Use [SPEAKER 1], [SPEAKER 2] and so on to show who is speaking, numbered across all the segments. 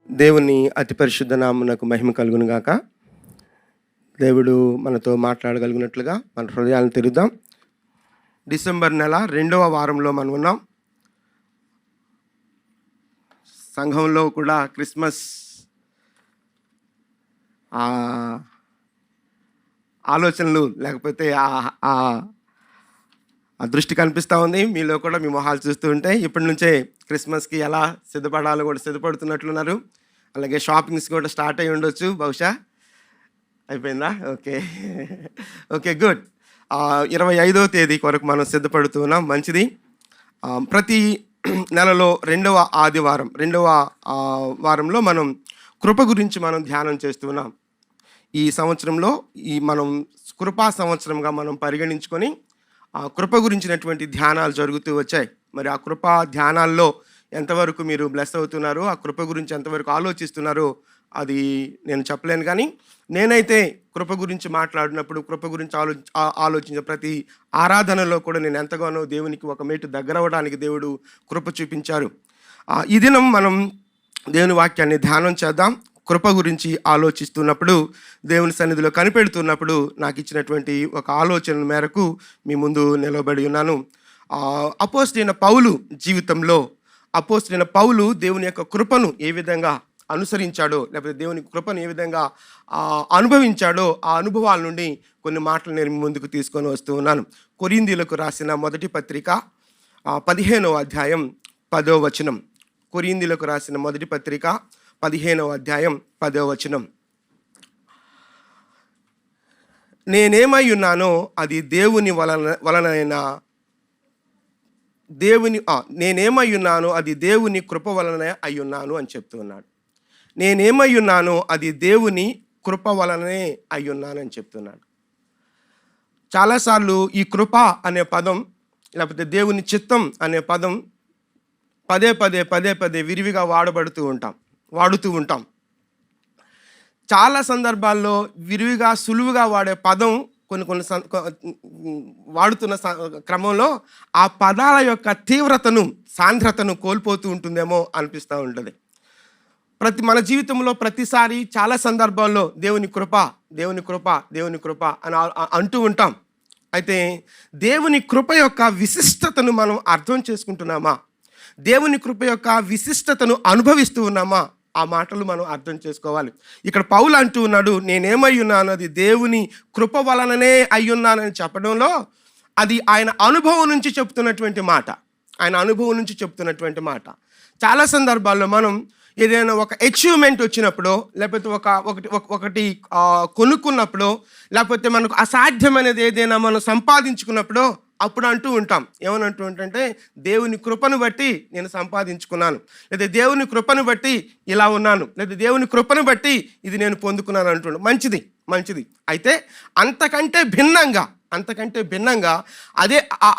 [SPEAKER 1] దేవుని అతి పరిశుద్ధ నామమునకు మహిమ కలుగును గాక. దేవుడు మనతో మాట్లాడగలిగినట్లుగా మన హృదయాలను తెరుద్దాం. డిసెంబర్ నెల 2వ వారంలో మనం ఉన్నాం. సంఘంలో కూడా క్రిస్మస్ ఆలోచనలు లేకపోతే ఆ దృష్టి కనిపిస్తూ ఉంది. మీలో కూడా మీ మొహాలు చూస్తూ ఉంటే ఇప్పటి నుంచే క్రిస్మస్కి ఎలా సిద్ధపడాలో కూడా సిద్ధపడుతున్నట్లున్నారు. అలాగే షాపింగ్స్ కూడా స్టార్ట్ అయ్యి ఉండొచ్చు, బహుశా అయిపోయిందా? Okay good. 25వ తేదీ కొరకు మనం సిద్ధపడుతూ ఉన్నాం. మంచిది. ప్రతి నెలలో రెండవ వారంలో మనం కృప గురించి మనం ధ్యానం చేస్తున్నాం. ఈ సంవత్సరంలో మనం కృపా సంవత్సరంగా మనం పరిగణించుకొని ఆ కృప గురించినటువంటి ధ్యానాలు జరుగుతూ వచ్చాయి. మరి ఆ కృపా ధ్యానాల్లో ఎంతవరకు మీరు బ్లెస్ అవుతున్నారో, ఆ కృప గురించి ఎంతవరకు ఆలోచిస్తున్నారో అది నేను చెప్పలేను. కానీ నేనైతే కృప గురించి మాట్లాడినప్పుడు, కృప గురించి ఆలోచించే ప్రతి ఆరాధనలో కూడా నేను ఎంతగానో దేవునికి ఒక మేటు దగ్గర అవ్వడానికి దేవుడు కృప చూపించారు. ఈ దినం మనం దేవుని వాక్యాన్ని ధ్యానం చేద్దాం. కృప గురించి ఆలోచిస్తున్నప్పుడు, దేవుని సన్నిధిలో కనిపెడుతున్నప్పుడు నాకు ఇచ్చినటువంటి ఒక ఆలోచన మేరకు మీ ముందు నిలబడి ఉన్నాను. అపోస్తలుడైన పౌలు జీవితంలో అపోస్తలుడైన పౌలు దేవుని యొక్క కృపను ఏ విధంగా అనుసరించాడో, లేకపోతే దేవుని కృపను ఏ విధంగా అనుభవించాడో, ఆ అనుభవాల నుండి కొన్ని మాటలు నేను ముందుకు తీసుకొని వస్తూ ఉన్నాను. కొరింథీయులకు రాసిన మొదటి పత్రిక 15వ అధ్యాయం 10వ వచనం. కొరింథీయులకు రాసిన మొదటి పత్రిక 15వ అధ్యాయం 10వ వచనం. నేనేమై ఉన్నానో అది నేనేమై ఉన్నానో అది దేవుని కృప వలన అయ్యున్నాను అని చెప్తూ ఉన్నాడు. నేనేమై ఉన్నానో అది దేవుని కృప వలనే అయ్యున్నాను అని చెప్తున్నాడు. చాలాసార్లు ఈ కృప అనే పదం, లేకపోతే దేవుని చిత్తం అనే పదం పదే పదే విరివిగా వాడుతూ ఉంటాం. చాలా సందర్భాల్లో విరివిగా సులువుగా వాడే పదం కొన్ని వాడుతున్న క్రమంలో ఆ పదాల యొక్క తీవ్రతను, సాంద్రతను కోల్పోతూ ఉంటుందేమో అనిపిస్తూ ఉంటుంది. మన జీవితంలో ప్రతిసారి చాలా సందర్భాల్లో దేవుని కృప అని అంటూ ఉంటాం. అయితే దేవుని కృప యొక్క విశిష్టతను మనం అర్థం చేసుకుంటున్నామా? దేవుని కృప యొక్క విశిష్టతను అనుభవిస్తూ ఉన్నామా? ఆ మాటలు మనం అర్థం చేసుకోవాలి. ఇక్కడ పౌలు అంటూ ఉన్నాడు, నేనేమై ఉన్నాను అది దేవుని కృప వలననే అయ్యున్నానని చెప్పడంలో అది ఆయన అనుభవం నుంచి చెప్తున్నటువంటి మాట. చాలా సందర్భాల్లో మనం ఏదైనా ఒక అచీవ్మెంట్ వచ్చినప్పుడు, లేకపోతే ఒకటి కొనుక్కున్నప్పుడు, లేకపోతే మనకు అసాధ్యమైనది ఏదైనా మనం సంపాదించుకున్నప్పుడు అప్పుడు అంటూ ఉంటాం. ఏమని అంటూ ఉంటే, దేవుని కృపను బట్టి నేను సంపాదించుకున్నాను, లేదా దేవుని కృపను బట్టి ఇలా ఉన్నాను, లేదా దేవుని కృపను బట్టి ఇది నేను పొందుకున్నాను అంటుండు. మంచిది. అయితే అంతకంటే భిన్నంగా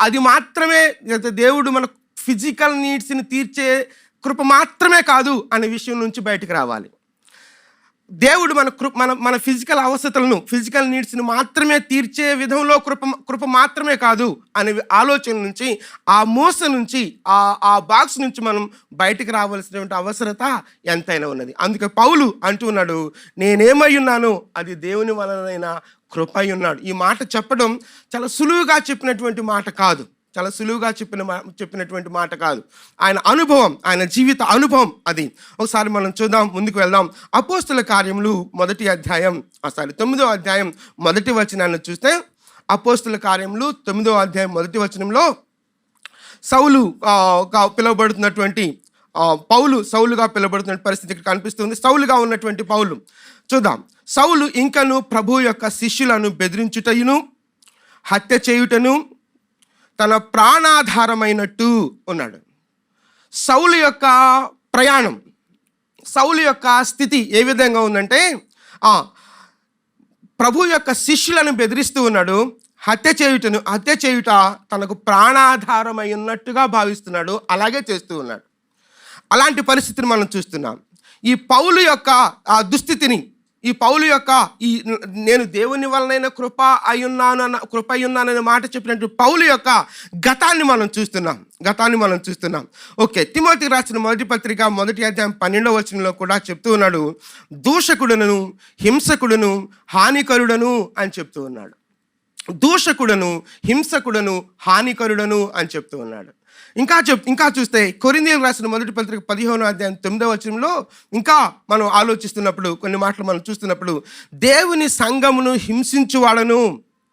[SPEAKER 1] అది మాత్రమే, లేదా దేవుడు మన ఫిజికల్ నీడ్స్ని తీర్చే కృప మాత్రమే కాదు అనే విషయం నుంచి బయటకు రావాలి. దేవుడు మన ఫిజికల్ అవసరతలను, ఫిజికల్ నీడ్స్ని మాత్రమే తీర్చే విధంలో కృప మాత్రమే కాదు అనే ఆలోచన నుంచి, ఆ మోస నుంచి, ఆ బాక్స్ నుంచి మనం బయటికి రావాల్సినటువంటి అవసరత ఎంతైనా ఉన్నది. అందుకే పౌలు అంటున్నాడు, నేనేమై ఉన్నానో అది దేవుని వలనైనా కృప అయి ఉన్నాడు. ఈ మాట చెప్పడం చాలా సులువుగా చెప్పినటువంటి మాట కాదు. ఆయన అనుభవం, ఆయన జీవిత అనుభవం అది. ఒకసారి మనం చూద్దాం, ముందుకు వెళ్దాం. అపోస్తల కార్యములు 9వ అధ్యాయం మొదటి వచనాన్ని చూస్తే, అపోస్తల కార్యములు 9వ అధ్యాయం మొదటి వచనంలో సౌలుగా పిలువబడుతున్న పరిస్థితి ఇక్కడ కనిపిస్తుంది. సౌలుగా ఉన్నటువంటి పౌలు చూద్దాం. సౌలు ఇంకను ప్రభు యొక్క శిష్యులను బెదిరించుటయును, హత్య చేయుటను తన ప్రాణాధారమైనట్టు ఉన్నాడు. సౌలు యొక్క ప్రయాణం, సౌలు యొక్క స్థితి ఏ విధంగా ఉందంటే, ప్రభు యొక్క శిష్యులను బెదిరిస్తూ ఉన్నాడు, హత్య చేయుట తనకు ప్రాణాధారమై ఉన్నట్టుగా భావిస్తున్నాడు, అలాగే చేస్తూ ఉన్నాడు. అలాంటి పరిస్థితిని మనం చూస్తున్నాం. ఈ పౌలు యొక్క ఆ దుస్థితిని ఈ పౌలు యొక్క ఈ నేను దేవుని వలనైన కృప అయ్యున్నాననే మాట చెప్పినట్టు పౌలు యొక్క గతాన్ని మనం చూస్తున్నాం. ఓకే, తిమోతికి రాసిన మొదటి పత్రిక 1వ అధ్యాయం 12వ వచనంలో కూడా చెప్తూ ఉన్నాడు, దూషకుడును, హింసకుడును, హానికరుడను అని చెప్తూ ఉన్నాడు. దూషకుడను, హింసకుడను, హానికరుడను అని చెప్తూ ఉన్నాడు. ఇంకా చూస్తే కొరింథీయులకు రాసిన మొదటి పత్రిక 15వ అధ్యాయం 9వ వచనంలో ఇంకా మనం ఆలోచిస్తున్నప్పుడు కొన్ని మాటలు మనం చూస్తున్నప్పుడు, దేవుని సంఘమును హింసించువాడను,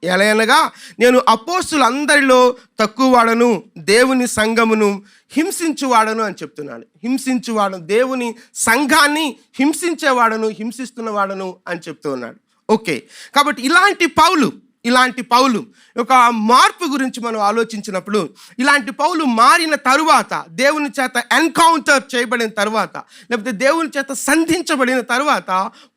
[SPEAKER 1] ఎలయనగా నేను అపోస్తులందరిలో తక్కువ వాడను, దేవుని సంఘమును హింసించువాడను అని చెప్తున్నాడు. హింసించువాడను, దేవుని సంఘాన్ని హింసించేవాడను, హింసిస్తున్నవాడను అని చెప్తూ ఉన్నాడు. ఓకే, కాబట్టి ఇలాంటి పౌలు ఒక మార్పు గురించి మనం ఆలోచించినప్పుడు, ఇలాంటి పౌలు మారిన తరువాత, దేవుని చేత ఎన్కౌంటర్ చేయబడిన తర్వాత, లేకపోతే దేవుని చేత సంధించబడిన తర్వాత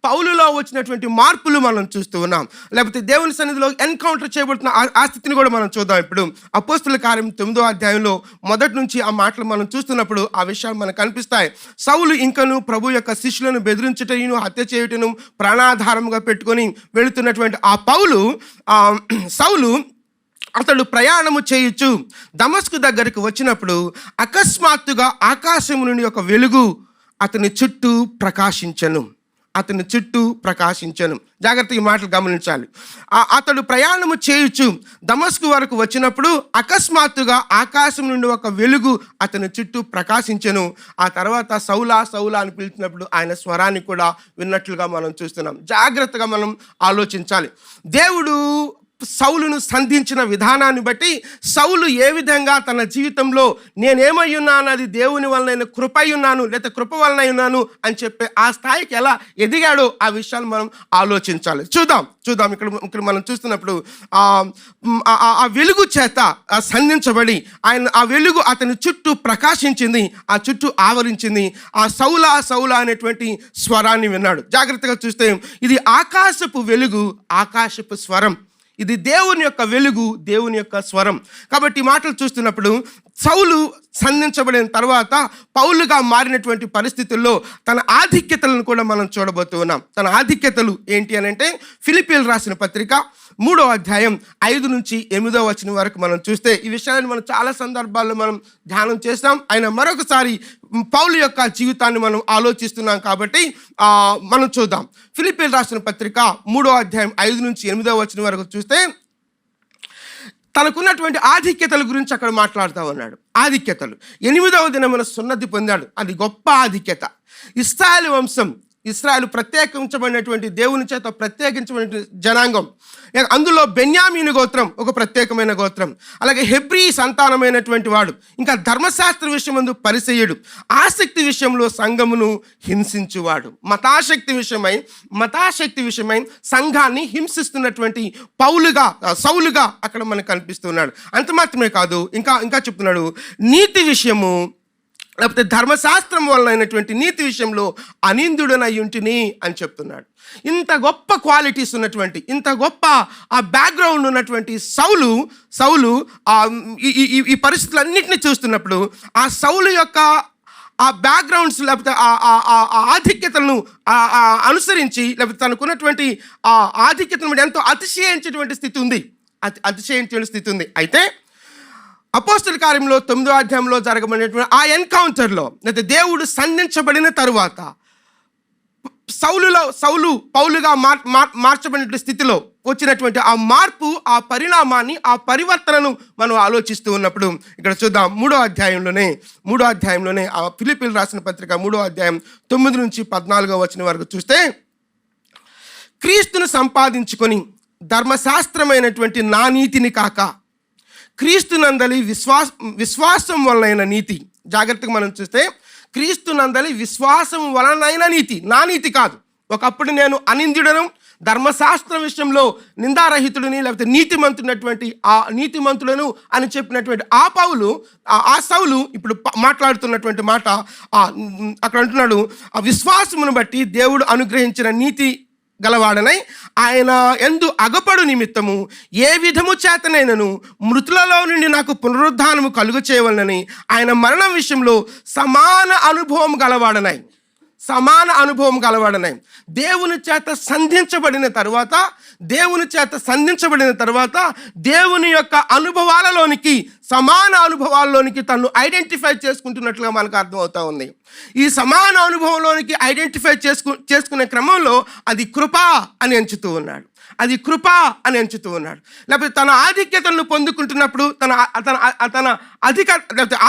[SPEAKER 1] పౌలులో వచ్చినటువంటి మార్పులు మనం చూస్తూ ఉన్నాం. లేకపోతే దేవుని సన్నిధిలో ఎన్కౌంటర్ చేయబడుతున్న ఆ స్థితిని కూడా మనం చూద్దాం. ఇప్పుడు అపోస్తుల కార్యం 9వ అధ్యాయంలో మొదటి నుంచి ఆ మాటలు మనం చూస్తున్నప్పుడు ఆ విషయాలు మనకు కనిపిస్తాయి. సౌలు ఇంకను ప్రభు యొక్క శిష్యులను బెదిరించుటను, హత్య చేయుటను ప్రాణాధారంగా పెట్టుకొని వెళుతున్నటువంటి ఆ సౌలు అతడు ప్రయాణము చేయొచ్చు దమస్కు దగ్గరికి వచ్చినప్పుడు అకస్మాత్తుగా ఆకాశము నుండి ఒక వెలుగు అతని చుట్టూ ప్రకాశించను. జాగ్రత్తగా ఈ మాటలు గమనించాలి. అతడు ప్రయాణము చేయొచ్చు దమస్కు వరకు వచ్చినప్పుడు అకస్మాత్తుగా ఆకాశం నుండి ఒక వెలుగు అతని చుట్టూ ప్రకాశించను. ఆ తర్వాత సౌలా అని పిలిచినప్పుడు ఆయన స్వరాన్ని కూడా విన్నట్లుగా మనం చూస్తున్నాం. జాగ్రత్తగా మనం ఆలోచించాలి. దేవుడు సౌలును సంధించిన విధానాన్ని బట్టి సౌలు ఏ విధంగా తన జీవితంలో నేనేమై ఉన్నాను, అది దేవుని వలన కృపై ఉన్నాను, లేదా కృప వలన ఉన్నాను అని చెప్పి ఆ స్థాయికి ఎలా ఎదిగాడో ఆ విషయాలు మనం ఆలోచించాలి. చూద్దాం. ఇక్కడ మనం చూస్తున్నప్పుడు ఆ వెలుగు చేత సంధించబడి ఆ వెలుగు అతని చుట్టూ ప్రకాశించింది, ఆ చుట్టూ ఆవరించింది. ఆ సౌలా అనేటువంటి స్వరాన్ని విన్నాడు. జాగ్రత్తగా చూస్తే ఇది ఆకాశపు వెలుగు, ఆకాశపు స్వరం. ఇది దేవుని యొక్క వెలుగు, దేవుని యొక్క స్వరం. కాబట్టి ఈ మాటలు చూస్తున్నప్పుడు సౌలు సంధించబడిన తర్వాత పౌలుగా మారినటువంటి పరిస్థితుల్లో తన ఆధిక్యతలను కూడా మనం చూడబోతున్నాం. తన ఆధిక్యతలు ఏంటి అని అంటే, ఫిలిప్పీయులకు రాసిన పత్రిక 3వ అధ్యాయం 5 నుంచి 8వ వచనం వరకు మనం చూస్తే ఈ విషయాన్ని మనం చాలా సందర్భాల్లో మనం ధ్యానం చేస్తాం. ఆయన మరొకసారి పౌలు యొక్క జీవితాన్ని మనం ఆలోచిస్తున్నాం కాబట్టి మనం చూద్దాం. ఫిలిప్పీయులకు రాసిన పత్రిక 3వ అధ్యాయం 5 నుంచి 8వ వచనం వరకు చూస్తే తనకున్నటువంటి ఆధిక్యతల గురించి అక్కడ మాట్లాడుతూ ఉన్నాడు. ఆధిక్యతలు 8వ దినమున సున్నతి పొందాడు. అది గొప్ప ఆధిక్యత. ఇశ్రాయేలు ప్రత్యేకించబడినటువంటి, దేవుని చేత ప్రత్యేకించబడిన జనాంగం. అందులో బెన్యామీను గోత్రం ఒక ప్రత్యేకమైన గోత్రం. అలాగే హెబ్రీ సంతానమైనటువంటి వాడు. ఇంకా ధర్మశాస్త్ర విషయమందు పరిసయ్యుడు. ఆసక్తి విషయంలో సంఘమును హింసించువాడు. మతాశక్తి విషయమై సంఘాన్ని హింసిస్తున్నటువంటి సౌలుగా అక్కడ మనకు కనిపిస్తున్నాడు. అంత మాత్రమే కాదు, ఇంకా చెప్తున్నాడు, నీతి విషయము లేకపోతే ధర్మశాస్త్రం వలన అయినటువంటి నీతి విషయంలో అనిందుడనయ్యుంటిని అని చెప్తున్నాడు. ఇంత గొప్ప క్వాలిటీస్ ఉన్నటువంటి, ఇంత గొప్ప ఆ బ్యాక్గ్రౌండ్ ఉన్నటువంటి సౌలు ఈ పరిస్థితులన్నింటినీ చూస్తున్నప్పుడు ఆ సౌలు యొక్క ఆ బ్యాక్గ్రౌండ్స్ లేకపోతే ఆ ఆధిక్యతలను అనుసరించి, లేకపోతే తనకున్నటువంటి ఆ ఆధిక్యతను ఎంతో అతిశయించేటువంటి స్థితి ఉంది. అయితే అపోస్తుల కార్యంలో 9వ అధ్యాయంలో జరగబడినటువంటి ఆ ఎన్కౌంటర్లో, లేదా దేవుడు సంధించబడిన తరువాత సౌలు పౌలుగా మార్చబడిన స్థితిలో వచ్చినటువంటి ఆ మార్పు, ఆ పరిణామాన్ని, ఆ పరివర్తనను మనం ఆలోచిస్తూ ఉన్నప్పుడు ఇక్కడ చూద్దాం. 3వ అధ్యాయంలోనే ఆ ఫిలిప్పీయులకు రాసిన పత్రిక 3వ అధ్యాయం 9 నుంచి 14వ వచనం వరకు చూస్తే, క్రీస్తును సంపాదించుకొని ధర్మశాస్త్రమైనటువంటి నా నీతిని కాక క్రీస్తునందలి విశ్వాసం వలనైన నీతి. జాగ్రత్తగా మనం చూస్తే క్రీస్తునందలి విశ్వాసం వలనైన నీతి, నా నీతి కాదు. ఒకప్పుడు నేను అనింద్యుడను, ధర్మశాస్త్ర విషయంలో నిందారహితుడిని, లేకపోతే నీతిమంతున్నటువంటి ఆ నీతిమంతులను అని చెప్పినటువంటి ఆ సౌలు ఇప్పుడు మాట్లాడుతున్నటువంటి మాట అక్కడ అంటున్నాడు, ఆ విశ్వాసమును బట్టి దేవుడు అనుగ్రహించిన నీతి గలవాడనై ఆయన యందు అగపడు నిమిత్తము ఏ విధము చేతనైనను మృతులలో నుండి నాకు పునరుద్ధానము కలుగు చేయవలనని ఆయన మరణం విషయంలో సమాన అనుభవం గలవాడనై సమాన అనుభవం గలవాడనై దేవుని చేత సంధించబడిన తర్వాత దేవుని యొక్క అనుభవాలలోనికి, సమాన అనుభవాల్లోనికి తను ఐడెంటిఫై చేసుకుంటున్నట్లుగా మనకు అర్థమవుతా ఉంది. ఈ సమాన అనుభవంలోనికి ఐడెంటిఫై చేసుకునే క్రమంలో అది కృప అని ఎంచుతూ ఉన్నాడు. లేకపోతే తన ఆధిక్యతను పొందుకుంటున్నప్పుడు, తన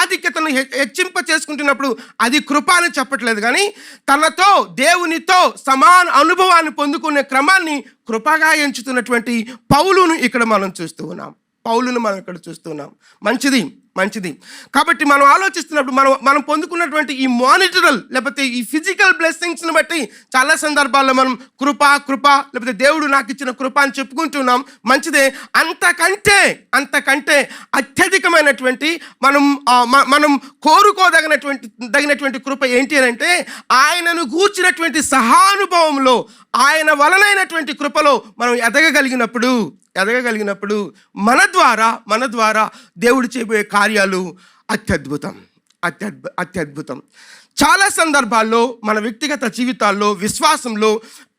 [SPEAKER 1] ఆధిక్యతను హెచ్చింప చేసుకుంటున్నప్పుడు అది కృప అని చెప్పట్లేదు, కానీ తనతో దేవునితో సమాన అనుభవాన్ని పొందుకునే క్రమాన్ని కృపగా ఎంచుతున్నటువంటి పౌలును ఇక్కడ మనం చూస్తూ ఉన్నాం. మంచిది. కాబట్టి మనం ఆలోచిస్తున్నప్పుడు మనం పొందుకున్నటువంటి ఈ మానిటరల్ లేకపోతే ఈ ఫిజికల్ బ్లెస్సింగ్స్ని బట్టి చాలా సందర్భాల్లో మనం కృప లేకపోతే దేవుడు నాకు ఇచ్చిన కృప అని చెప్పుకుంటున్నాం. మంచిదే. అంతకంటే అత్యధికమైనటువంటి మనం కోరుకోదగినటువంటి కృప ఏంటి అని అంటే, ఆయనను గూర్చినటువంటి సహానుభవంలో, ఆయన వలనైనటువంటి కృపలో మనం ఎదగగలిగినప్పుడు మన ద్వారా దేవుడు చేయబోయే కార్యాలు అత్యద్భుతం. చాలా సందర్భాల్లో మన వ్యక్తిగత జీవితాల్లో, విశ్వాసంలో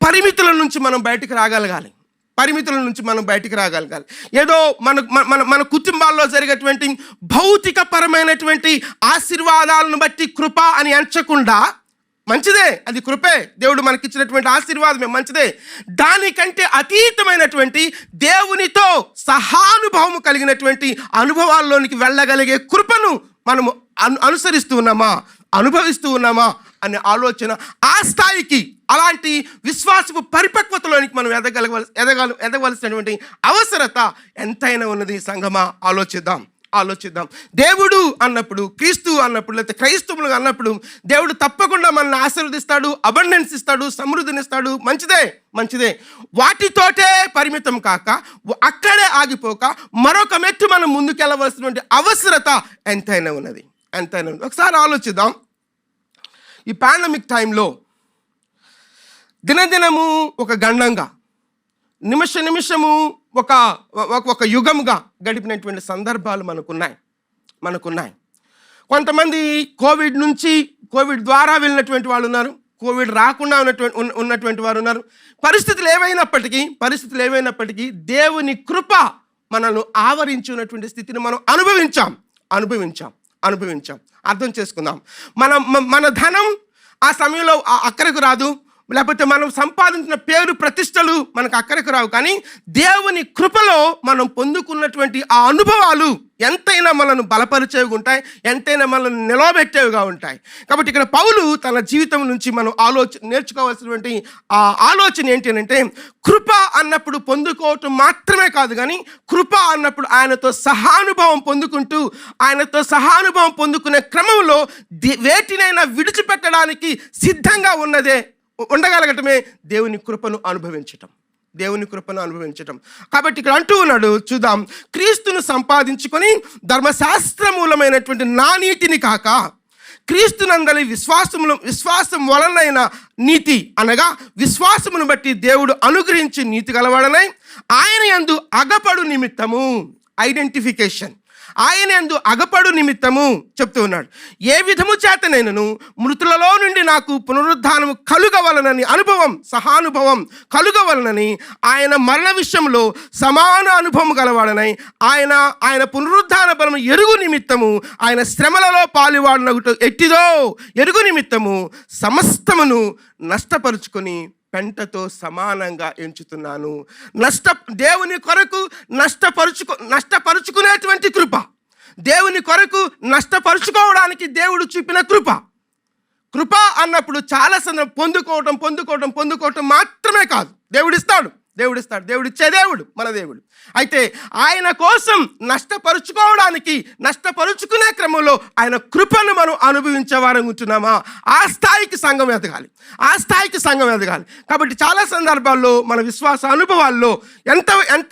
[SPEAKER 1] పరిమితుల నుంచి మనం బయటికి రాగలగాలి. ఏదో మన కుటుంబాల్లో జరిగేటువంటి భౌతిక పరమైనటువంటి ఆశీర్వాదాలను బట్టి కృప అని ఎంచకుండా, మంచిదే, అది కృపే, దేవుడు మనకిచ్చినటువంటి ఆశీర్వాదమే, మంచిదే. దానికంటే అతీతమైనటువంటి దేవునితో సహానుభవం కలిగినటువంటి అనుభవాల్లోనికి వెళ్ళగలిగే కృపను మనము అనుభవిస్తూ ఉన్నామా అనే ఆలోచన, ఆ స్థాయికి, అలాంటి విశ్వాసపు పరిపక్వతలోనికి మనం ఎదగవలసినటువంటి అవసరత ఎంతైనా ఉన్నది. సంగమా, ఆలోచిద్దాం. దేవుడు అన్నప్పుడు, క్రీస్తు అన్నప్పుడు, లేకపోతే క్రైస్తవులు అన్నప్పుడు దేవుడు తప్పకుండా మనల్ని ఆశీర్వదిస్తాడు, అబండెన్స్ ఇస్తాడు, సమృద్ధినిస్తాడు. మంచిదే. వాటితోటే పరిమితం కాక, అక్కడే ఆగిపోక మరొక మెట్టు మనం ముందుకెళ్ళవలసినటువంటి అవసరత ఎంతైనా ఉన్నది. ఒకసారి ఆలోచిద్దాం. ఈ పాండమిక్ టైంలో దినదినము ఒక గండంగా, నిమిషము ఒక యుగంగా గడిపినటువంటి సందర్భాలు మనకున్నాయి. కొంతమంది కోవిడ్ ద్వారా వెళ్ళినటువంటి వాళ్ళు ఉన్నారు, కోవిడ్ రాకుండా ఉన్నటువంటి వారు ఉన్నారు. పరిస్థితులు ఏవైనప్పటికీ దేవుని కృప మనల్ని ఆవరించున్నటువంటి స్థితిని మనం అనుభవించాం. అర్థం చేసుకుందాం. మన ధనం ఆ సమయంలో అక్కరకు రాదు, లేకపోతే మనం సంపాదించిన పేరు ప్రతిష్టలు మనకు అక్కడికి రావు, కానీ దేవుని కృపలో మనం పొందుకున్నటువంటి ఆ అనుభవాలు ఎంతైనా మనల్ని బలపరిచేవిగా ఉంటాయి, ఎంతైనా మనల్ని నిలవబెట్టేవిగా ఉంటాయి. కాబట్టి ఇక్కడ పౌలు తన జీవితం నుంచి మనం నేర్చుకోవాల్సినటువంటి ఆ ఆలోచన ఏంటి అంటే, కృప అన్నప్పుడు పొందుకోవటం మాత్రమే కాదు, కానీ కృప అన్నప్పుడు ఆయనతో సహానుభవం పొందుకునే క్రమంలో వేటినైనా విడిచిపెట్టడానికి సిద్ధంగా ఉండగలగటమే దేవుని కృపను అనుభవించటం. కాబట్టి ఇక్కడ అంటూ ఉన్నాడు, చూద్దాం. క్రీస్తును సంపాదించుకొని ధర్మశాస్త్రమూలమైనటువంటి నా నీతిని కాక, క్రీస్తునందలి విశ్వాసం వలనైన నీతి, అనగా విశ్వాసమును బట్టి దేవుడు అనుగ్రహించి నీతి గలవాడనై ఆయన యందు అగపడు నిమిత్తము, ఐడెంటిఫికేషన్, ఆయన యందు అగపడు నిమిత్తము చెప్తూ ఉన్నాడు. ఏ విధము చేతనైనను మృతులలో నుండి నాకు పునరుద్ధానము కలుగవలనని, సహానుభవం కలుగవలనని ఆయన మరణ విషయంలో సమాన అనుభవం గలవాడనై ఆయన పునరుద్ధాన బలము ఎరుగు నిమిత్తము, ఆయన శ్రమలలో పాలువాడనగుట ఎట్టిదో ఎరుగు నిమిత్తము సమస్తమును నష్టపరుచుకొని పెంటతో సమానంగా ఎంచుతున్నాను. దేవుని కొరకు నష్టపరుచుకునేటువంటి కృప, దేవుని కొరకు నష్టపరుచుకోవడానికి దేవుడు చూపిన కృప అన్నప్పుడు చాలా పొందుకోవటం మాత్రమే కాదు. దేవుడు ఇస్తాడు, దేవుడిచ్చే దేవుడు మన దేవుడు. అయితే ఆయన కోసం నష్టపరుచుకునే క్రమంలో ఆయన కృపను మనం అనుభవించే వారం ఉంటున్నామా? ఆ స్థాయికి సంఘం ఎదగాలి. ఎదగాలి. కాబట్టి చాలా సందర్భాల్లో మన విశ్వాస అనుభవాల్లో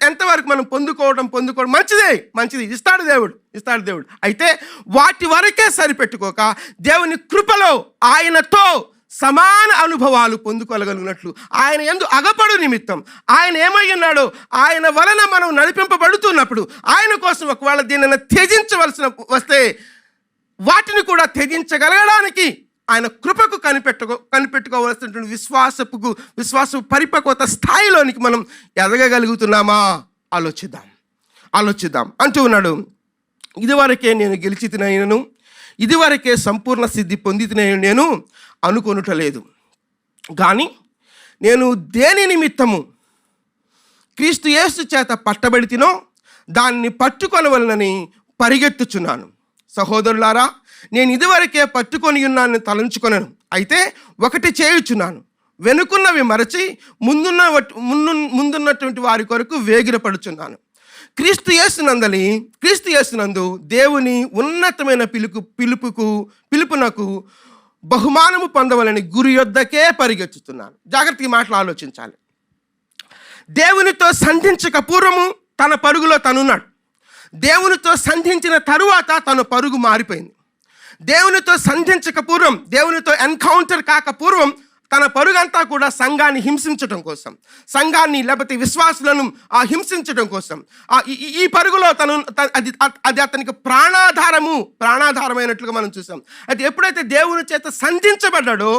[SPEAKER 1] ఎంతవరకు మనం పొందుకోవడం మంచిది, ఇస్తాడు దేవుడు. అయితే వాటి వరకే సరిపెట్టుకోక దేవుని కృపలో ఆయనతో సమాన అనుభవాలు పొందుకోగలిగినట్లు ఆయన యందు అగపడు నిమిత్తం, ఆయన ఏమై ఉన్నాడో ఆయన వలన మనం నడిపింపబడుతున్నప్పుడు, ఆయన కోసం ఒకవేళ దీనిని త్యజించవలసిన వస్తే వాటిని కూడా త్యజించగలగడానికి ఆయన కృపకు కనిపెట్టుకోవాల్సినటువంటి విశ్వాసపు పరిపక్వత స్థాయిలోనికి మనం ఎదగగలుగుతున్నామా ఆలోచిద్దాం అంటూ ఉన్నాడు. ఇదివరకే నేను గెలిచి తినను, ఇదివరకే సంపూర్ణ సిద్ధి పొంది నేను అనుకొనుటలేదు, కానీ నేను దేని నిమిత్తము క్రీస్తు యేసు చేత పట్టబడితినో దాన్ని పట్టుకొనవలనని పరిగెత్తుచున్నాను. సహోదరులారా, నేను ఇదివరకే పట్టుకొని ఉన్నానని తలంచుకొనను, అయితే ఒకటి చేయుచున్నాను, వెనుకున్నవి మరచి ముందున్నటువంటి వారి కొరకు వేగిరపడుచున్నాను. క్రీస్తు యేసునందు దేవుని ఉన్నతమైన పిలుపునకు బహుమానము పొందవలని గురి యొద్దకే పరిగెత్తుతున్నాను. జాగ్రత్తగా మాటలు ఆలోచించాలి. దేవునితో సంధించక పూర్వము తన పరుగులో తనున్నాడు. దేవునితో సంధించిన తరువాత తన పరుగు మారిపోయింది. దేవునితో సంధించక పూర్వం, దేవునితో ఎన్కౌంటర్ కాక పూర్వం తన పరుగంతా కూడా సంఘాన్ని హింసించడం కోసం, సంఘాన్ని లేకపోతే విశ్వాసులను హింసించడం కోసం. ఈ పరుగులో అది అతనికి ప్రాణాధారమైనట్లుగా మనం చూసాం. అది ఎప్పుడైతే దేవుని చేత సంధించబడ్డాడో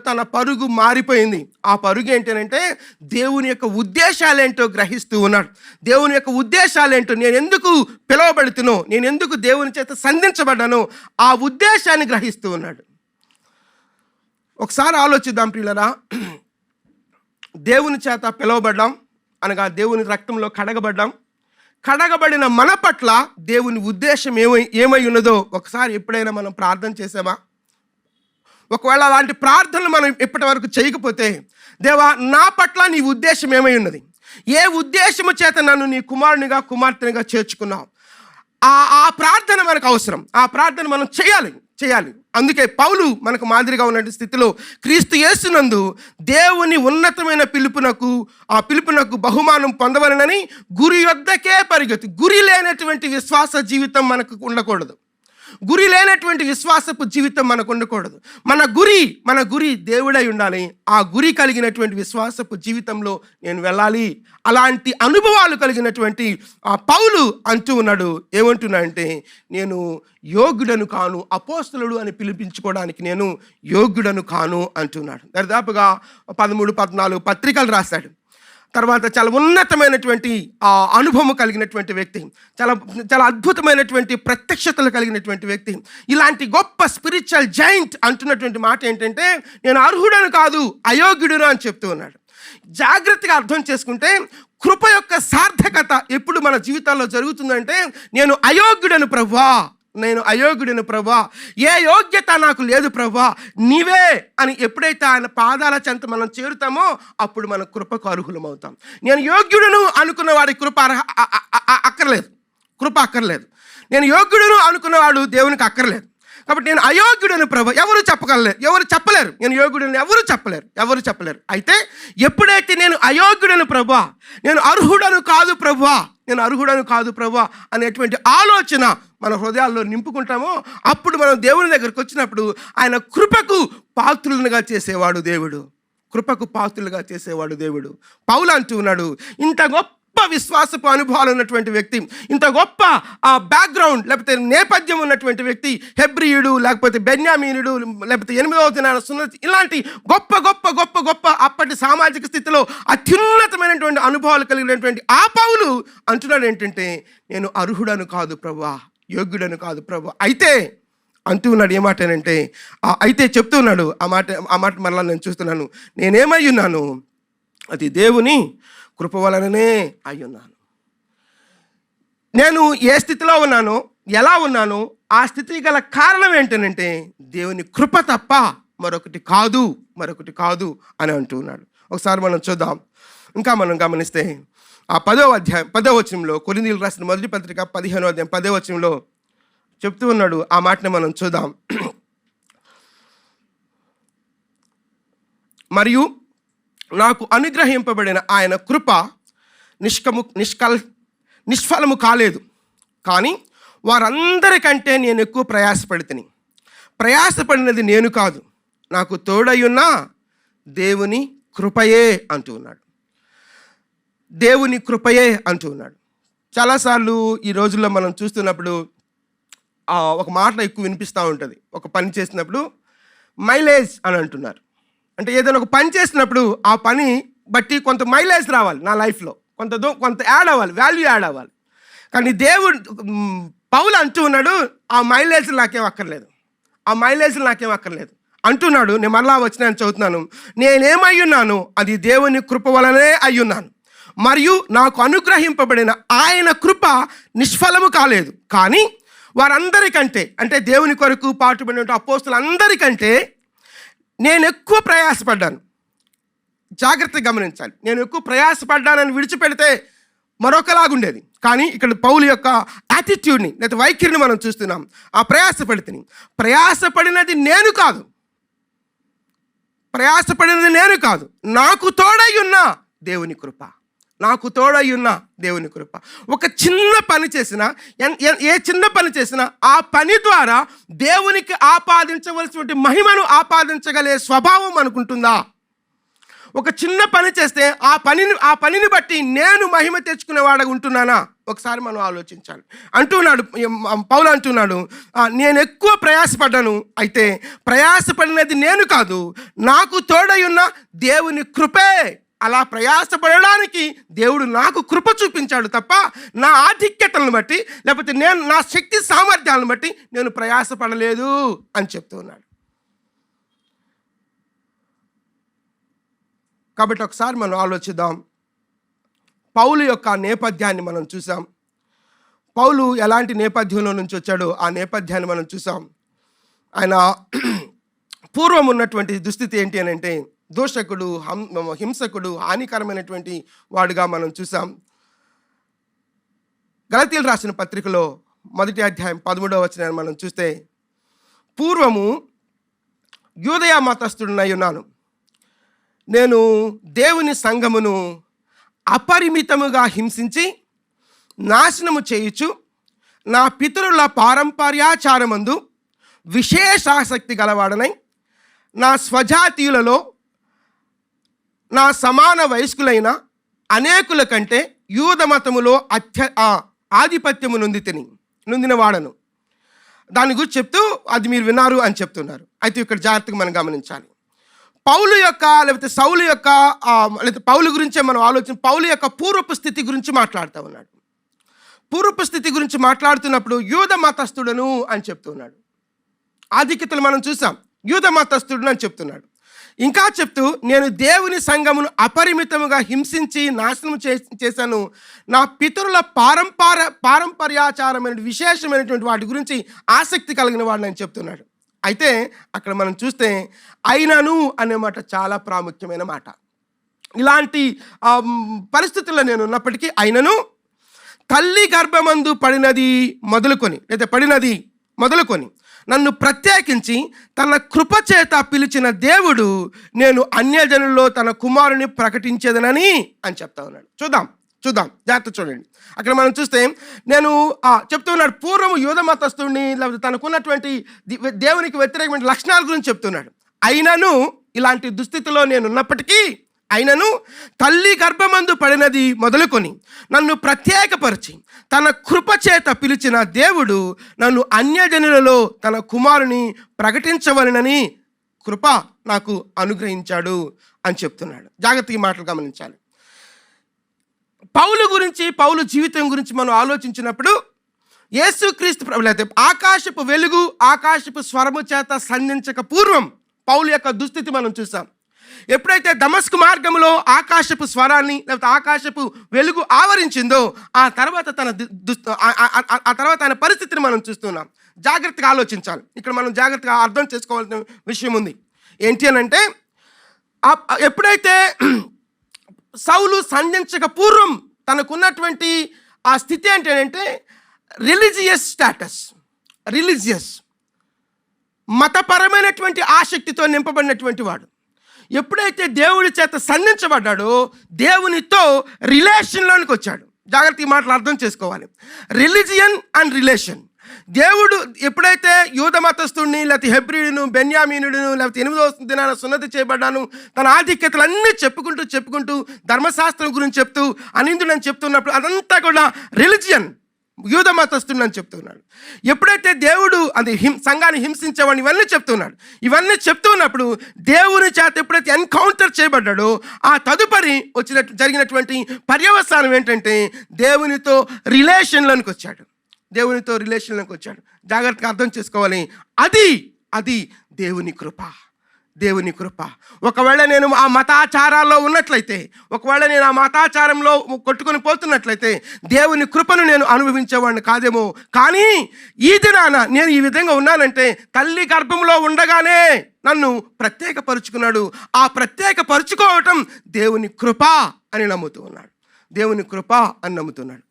[SPEAKER 1] తన పరుగు మారిపోయింది. ఆ పరుగు ఏంటంటే దేవుని యొక్క ఉద్దేశాలేంటో గ్రహిస్తూ ఉన్నాడు. దేవుని యొక్క ఉద్దేశాలేంటో, నేను ఎందుకు పిలువబడుతున్నో, నేను ఎందుకు దేవుని చేత సంధించబడ్డానో ఆ ఉద్దేశాన్ని గ్రహిస్తూ ఉన్నాడు. ఒకసారి ఆలోచిద్దాం ప్రియులరా. దేవుని చేత పిలువబడ్డాం అనగా దేవుని రక్తంలో కడగబడిన మన పట్ల దేవుని ఉద్దేశం ఏమై ఉన్నదో ఒకసారి ఎప్పుడైనా మనం ప్రార్థన చేసామా? ఒకవేళ అలాంటి ప్రార్థనలు మనం ఇప్పటి వరకు చేయకపోతే, దేవా నా పట్ల నీ ఉద్దేశం ఏమై ఉన్నది, ఏ ఉద్దేశము చేత నన్ను నీ కుమార్తెనిగా చేర్చుకున్నావు, ఆ ప్రార్థన మనకు అవసరం. ఆ ప్రార్థన మనం చేయాలి. అందుకే పౌలు మనకు మాదిరిగా ఉన్నటువంటి స్థితిలో క్రీస్తు యేసునందు దేవుని ఉన్నతమైన పిలుపునకు బహుమానం పొందవలనని గురి యొద్దకే పరిగెత్తు. గురి లేనటువంటి విశ్వాస జీవితం మనకు ఉండకూడదు. గురి లేనటువంటి విశ్వాసపు జీవితం మనకు ఉండకూడదు. మన గురి దేవుడై ఉండాలి. ఆ గురి కలిగినటువంటి విశ్వాసపు జీవితంలో నేను వెళ్ళాలి. అలాంటి అనుభవాలు కలిగినటువంటి పౌలు అంటూ ఉన్నాడు. ఏమంటున్నాడంటే, నేను యోగ్యుడను కాను, అపోస్తలుడు అని పిలిపించుకోవడానికి నేను యోగ్యుడను కాను అంటున్నాడు. దరిదాపుగా 13-14 పత్రికలు రాశాడు. తర్వాత చాలా ఉన్నతమైనటువంటి అనుభవం కలిగినటువంటి వ్యక్తి, చాలా అద్భుతమైనటువంటి ప్రత్యక్షతలు కలిగినటువంటి వ్యక్తి. ఇలాంటి గొప్ప స్పిరిచువల్ జైంట్ అంటున్నటువంటి మాట ఏంటంటే, నేను అర్హుడను కాదు, అయోగ్యుడును అని చెప్తూ ఉన్నాడు. జాగ్రత్తగా అర్థం చేసుకుంటే, కృప యొక్క సార్థకత ఎప్పుడు మన జీవితాల్లో జరుగుతుందంటే, నేను అయోగ్యుడను ప్రభువా, ఏ యోగ్యత నాకు లేదు ప్రభువా, నీవే అని ఎప్పుడైతే ఆయన పాదాల చెంత మనం చేరుతామో అప్పుడు మన కృపకు అర్హులం అవుతాం. నేను యోగ్యుడును అనుకున్న వాడి కృప అక్కర్లేదు. నేను యోగ్యుడును అనుకున్నవాడు దేవునికి అక్కర్లేదు. కాబట్టి నేను అయోగ్యుడను ప్రభువా, ఎవరు చెప్పలేరు. నేను యోగ్యుడని ఎవరు చెప్పలేరు. అయితే ఎప్పుడైతే నేను అయోగ్యుడను ప్రభువా, నేను అర్హుడను కాదు ప్రభువా అనేటువంటి ఆలోచన మన హృదయాల్లో నింపుకుంటామో అప్పుడు మనం దేవుని దగ్గరికి వచ్చినప్పుడు ఆయన కృపకు పాత్రులుగా చేసేవాడు దేవుడు. పౌలు అంటూ ఉన్నాడు, ఇంత గొప్ప విశ్వాసపు అనుభవాలు ఉన్నటువంటి వ్యక్తి, ఇంత గొప్ప బ్యాక్గ్రౌండ్ లేకపోతే నేపథ్యం ఉన్నటువంటి వ్యక్తి, హెబ్రీయుడు లేకపోతే బెన్యామీనుడు లేకపోతే 8వ దినాన సున్నతి, ఇలాంటి గొప్ప గొప్ప గొప్ప గొప్ప అప్పటి సామాజిక స్థితిలో అత్యున్నతమైనటువంటి అనుభవాలు కలిగినటువంటి ఆ పౌలు అంటున్నాడు ఏంటంటే, నేను అర్హుడను కాదు ప్రభువా, యోగ్యుడను కాదు ప్రభువా. అయితే అంటూ ఉన్నాడు ఏమాటనంటే, అయితే చెప్తూ ఉన్నాడు ఆ మాట మరలా నేను చూస్తున్నాను, నేనేమై ఉన్నాను అది దేవుని కృప వలననే అయ్యున్నాను. నేను ఏ స్థితిలో ఉన్నానో, ఎలా ఉన్నానో ఆ స్థితి గల కారణం ఏంటనంటే దేవుని కృప తప్ప మరొకటి కాదు అని అంటూ ఉన్నాడు. ఒకసారి మనం చూద్దాం. ఇంకా మనం గమనిస్తే ఆ 10వ వచనంలో, కొరింథీయులకు రాసిన మొదటి పత్రిక 15వ అధ్యాయం 10వ వచనంలో చెప్తూ ఉన్నాడు. ఆ మాటని మనం చూద్దాం. మరియు నాకు అనుగ్రహింపబడిన ఆయన కృప నిష్ఫలము కాలేదు, కానీ వారందరికంటే నేను ఎక్కువ ప్రయాసపడినది నేను కాదు, నాకు తోడయ్యున్న దేవుని కృపయే అంటూ ఉన్నాడు. చాలాసార్లు ఈ రోజుల్లో మనం చూస్తున్నప్పుడు ఒక మాట ఎక్కువ వినిపిస్తూ ఉంటుంది. ఒక పని చేసినప్పుడు మైలేజ్ అని అంటున్నారు. అంటే ఏదైనా ఒక పని చేసినప్పుడు ఆ పని బట్టి కొంత మైలేజ్ రావాలి నా లైఫ్లో, కొంత యాడ్ అవ్వాలి, వాల్యూ యాడ్ అవ్వాలి. కానీ దేవుడు పౌలు అంటూ ఉన్నాడు, ఆ మైలేజ్ నాకేం అక్కర్లేదు, ఆ మైలేజ్ నాకేం అక్కర్లేదు అంటున్నాడు. నేను మరలా వచ్చిన చదువుతున్నాను. నేనేమై ఉన్నాను అది దేవుని కృప వలనే అయ్యున్నాను, మరియు నాకు అనుగ్రహింపబడిన ఆయన కృప నిష్ఫలము కాలేదు. కానీ వారందరికంటే, అంటే దేవుని కొరకు పాటుపడిన అపోస్తులందరికంటే నేను ఎక్కువ ప్రయాసపడ్డాను. జాగ్రత్తగా గమనించాలి. నేను ఎక్కువ ప్రయాసపడ్డానని విడిచిపెడితే మరొకలాగుండేది. కానీ ఇక్కడ పౌలు యొక్క యాటిట్యూడ్ని లేదా వైఖరిని మనం చూస్తున్నాం. ఆ ప్రయాసపడినది నేను కాదు, నాకు తోడై ఉన్న దేవుని కృప, నాకు తోడై ఉన్న దేవుని కృప. ఒక చిన్న పని చేసినా, ఏ చిన్న పని చేసినా ఆ పని ద్వారా దేవునికి ఆపాదించవలసినటువంటి మహిమను ఆపాదించగలిగే స్వభావం అనుకుంటుందా? ఒక చిన్న పని చేస్తే ఆ పనిని బట్టి నేను మహిమ తెచ్చుకునేవాడగా ఉంటున్నానా? ఒకసారి మనం ఆలోచించాలి. పౌలు అంటున్నాడు, నేను ఎక్కువ ప్రయాసపడ్డాను, అయితే ప్రయాసపడినది నేను కాదు, నాకు తోడై ఉన్న దేవుని కృపే. అలా ప్రయాసపడడానికి దేవుడు నాకు కృప చూపించాడు తప్ప నా ఆధిక్యతలను బట్టి లేకపోతే నా శక్తి సామర్థ్యాలను బట్టి నేను ప్రయాసపడలేదు అని చెప్తూ ఉన్నాడు. కాబట్టి ఒకసారి మనం ఆలోచిద్దాం. పౌలు యొక్క నేపథ్యాన్ని మనం చూసాం. పౌలు ఎలాంటి నేపథ్యంలో నుంచి వచ్చాడో ఆ నేపథ్యాన్ని మనం చూసాం. ఆయన పూర్వం ఉన్నటువంటి దుస్థితి ఏంటి అని అంటే దూషకుడు, హింసకుడు, హానికరమైనటువంటి వాడుగా మనం చూసాం. గలతీయులు రాసిన పత్రికలో 1వ అధ్యాయం 13వ వచనాన్ని మనం చూస్తే, పూర్వము యూదయ మతస్థుడినై ఉన్నాను, నేను దేవుని సంఘమును అపరిమితముగా హింసించి నాశనము చేయుచు నా పితరుల పారంపర్యాచారమందు విశేషాసక్తి గలవాడనై నా స్వజాతీయులలో నా సమాన వయస్కులైన అనేకుల కంటే యూద మతములో ఆధిపత్యము నొందిన వాడను. దాని గురించి చెప్తూ అది మీరు విన్నారు అని చెప్తున్నారు. అయితే ఇక్కడ జాగ్రత్తగా మనం గమనించాలి. పౌలు యొక్క లేకపోతే సౌలు యొక్క లేకపోతే పౌలు గురించే మనం పౌలు యొక్క పూర్వపు స్థితి గురించి మాట్లాడుతూ ఉన్నాడు. పూర్వపు స్థితి గురించి మాట్లాడుతున్నప్పుడు యూద మతస్థుడను అని చెప్తున్నాడు. ఆధిక్యతలు మనం చూసాం, యూద మతస్థుడును అని చెప్తున్నాడు. ఇంకా చెప్తూ, నేను దేవుని సంఘమును అపరిమితముగా హింసించి నాశనం చేశాను, నా పితరుల పారంపర్యాచారమైన విశేషమైనటువంటి వాటి గురించి ఆసక్తి కలిగిన వాడిని అని చెప్తున్నాడు. అయితే అక్కడ మనం చూస్తే అయినను అనే మాట చాలా ప్రాముఖ్యమైన మాట. ఇలాంటి పరిస్థితుల్లో నేను ఉన్నప్పటికీ అయినను తల్లి గర్భమందు పడినది మొదలుకొని నన్ను ప్రత్యేకించి తన కృపచేత పిలిచిన దేవుడు నేను అన్యజనుల్లో తన కుమారుని ప్రకటించేదనని అని చెప్తా ఉన్నాడు. చూద్దాం జాగ్రత్త చూడండి. అక్కడ మనం చూస్తే నేను చెప్తున్నాడు, పూర్వము యూద మతస్థుడిని లేకపోతే తనకున్నటువంటి దేవునికి వ్యతిరేకమైన లక్షణాల గురించి చెప్తున్నాడు. అయినను ఇలాంటి దుస్థితిలో నేను ఉన్నప్పటికీ, అయినను తల్లి గర్భమందు పడినది మొదలుకొని నన్ను ప్రత్యేకపరిచి తన కృపచేత పిలిచిన దేవుడు నన్ను అన్యజనులలో తన కుమారుని ప్రకటించవలనని కృప నాకు అనుగ్రహించాడు అని చెప్తున్నాడు. జాగ్రత్తగా మాటలు గమనించాలి. పౌలు జీవితం గురించి మనం ఆలోచించినప్పుడు యేసుక్రీస్తు లేకపోతే ఆకాశపు వెలుగు, ఆకాశపు స్వరము చేత సంధించక పూర్వం పౌలు యొక్క దుస్థితి మనం చూసాం. ఎప్పుడైతే దమస్కు మార్గంలో ఆకాశపు స్వరాన్ని లేకపోతే ఆకాశపు వెలుగు ఆవరించిందో ఆ తర్వాత ఆయన పరిస్థితిని మనం చూస్తున్నాం. జాగ్రత్తగా ఆలోచించాలి. ఇక్కడ మనం జాగ్రత్తగా అర్థం చేసుకోవాల్సిన విషయం ఉంది. ఏంటి అని అంటే, ఎప్పుడైతే సౌలు సంధించక పూర్వం తనకున్నటువంటి ఆ స్థితి ఏంటంటే రిలీజియస్ మతపరమైనటువంటి ఆసక్తితో నింపబడినటువంటి వాడు. ఎప్పుడైతే దేవుడి చేత సంధించబడ్డాడో దేవునితో రిలేషన్లోనికి వచ్చాడు. జాగ్రత్తగా మాటలు అర్థం చేసుకోవాలి. Religion and relation. దేవుడు ఎప్పుడైతే యూద మతస్థుడిని లేకపోతే హెబ్రీయుడును, బెన్యామీనుడును లేకపోతే 8వ దినాన సున్నతి చేయబడ్డాను తన ఆధిక్యతలన్నీ చెప్పుకుంటూ ధర్మశాస్త్రం గురించి చెప్తూ అనిందుడని చెప్తున్నప్పుడు అదంతా కూడా రిలీజియన్, యూద మతస్థుడు అని చెప్తున్నాడు. ఎప్పుడైతే దేవుడు అది సంఘాన్ని హింసించేవాడిని ఇవన్నీ చెప్తున్నప్పుడు దేవుని చేత ఎప్పుడైతే ఎన్కౌంటర్ చేయబడ్డాడో ఆ తదుపరి జరిగినటువంటి పర్యవసానం ఏంటంటే దేవునితో రిలేషన్లోనికి వచ్చాడు. జాగ్రత్తగా అర్థం చేసుకోవాలి. అది దేవుని కృప. ఒకవేళ నేను ఆ మతాచారాల్లో ఉన్నట్లయితే, ఒకవేళ నేను ఆ మతాచారంలో కొట్టుకొని పోతున్నట్లయితే దేవుని కృపను నేను అనుభవించేవాడిని కాదేమో. కానీ ఈ దినాన నేను ఈ విధంగా ఉన్నానంటే తల్లి గర్భంలో ఉండగానే నన్ను ప్రత్యేకపరుచుకున్నాడు. ఆ ప్రత్యేకపరుచుకోవటం దేవుని కృప అని నమ్ముతూ ఉన్నాడు.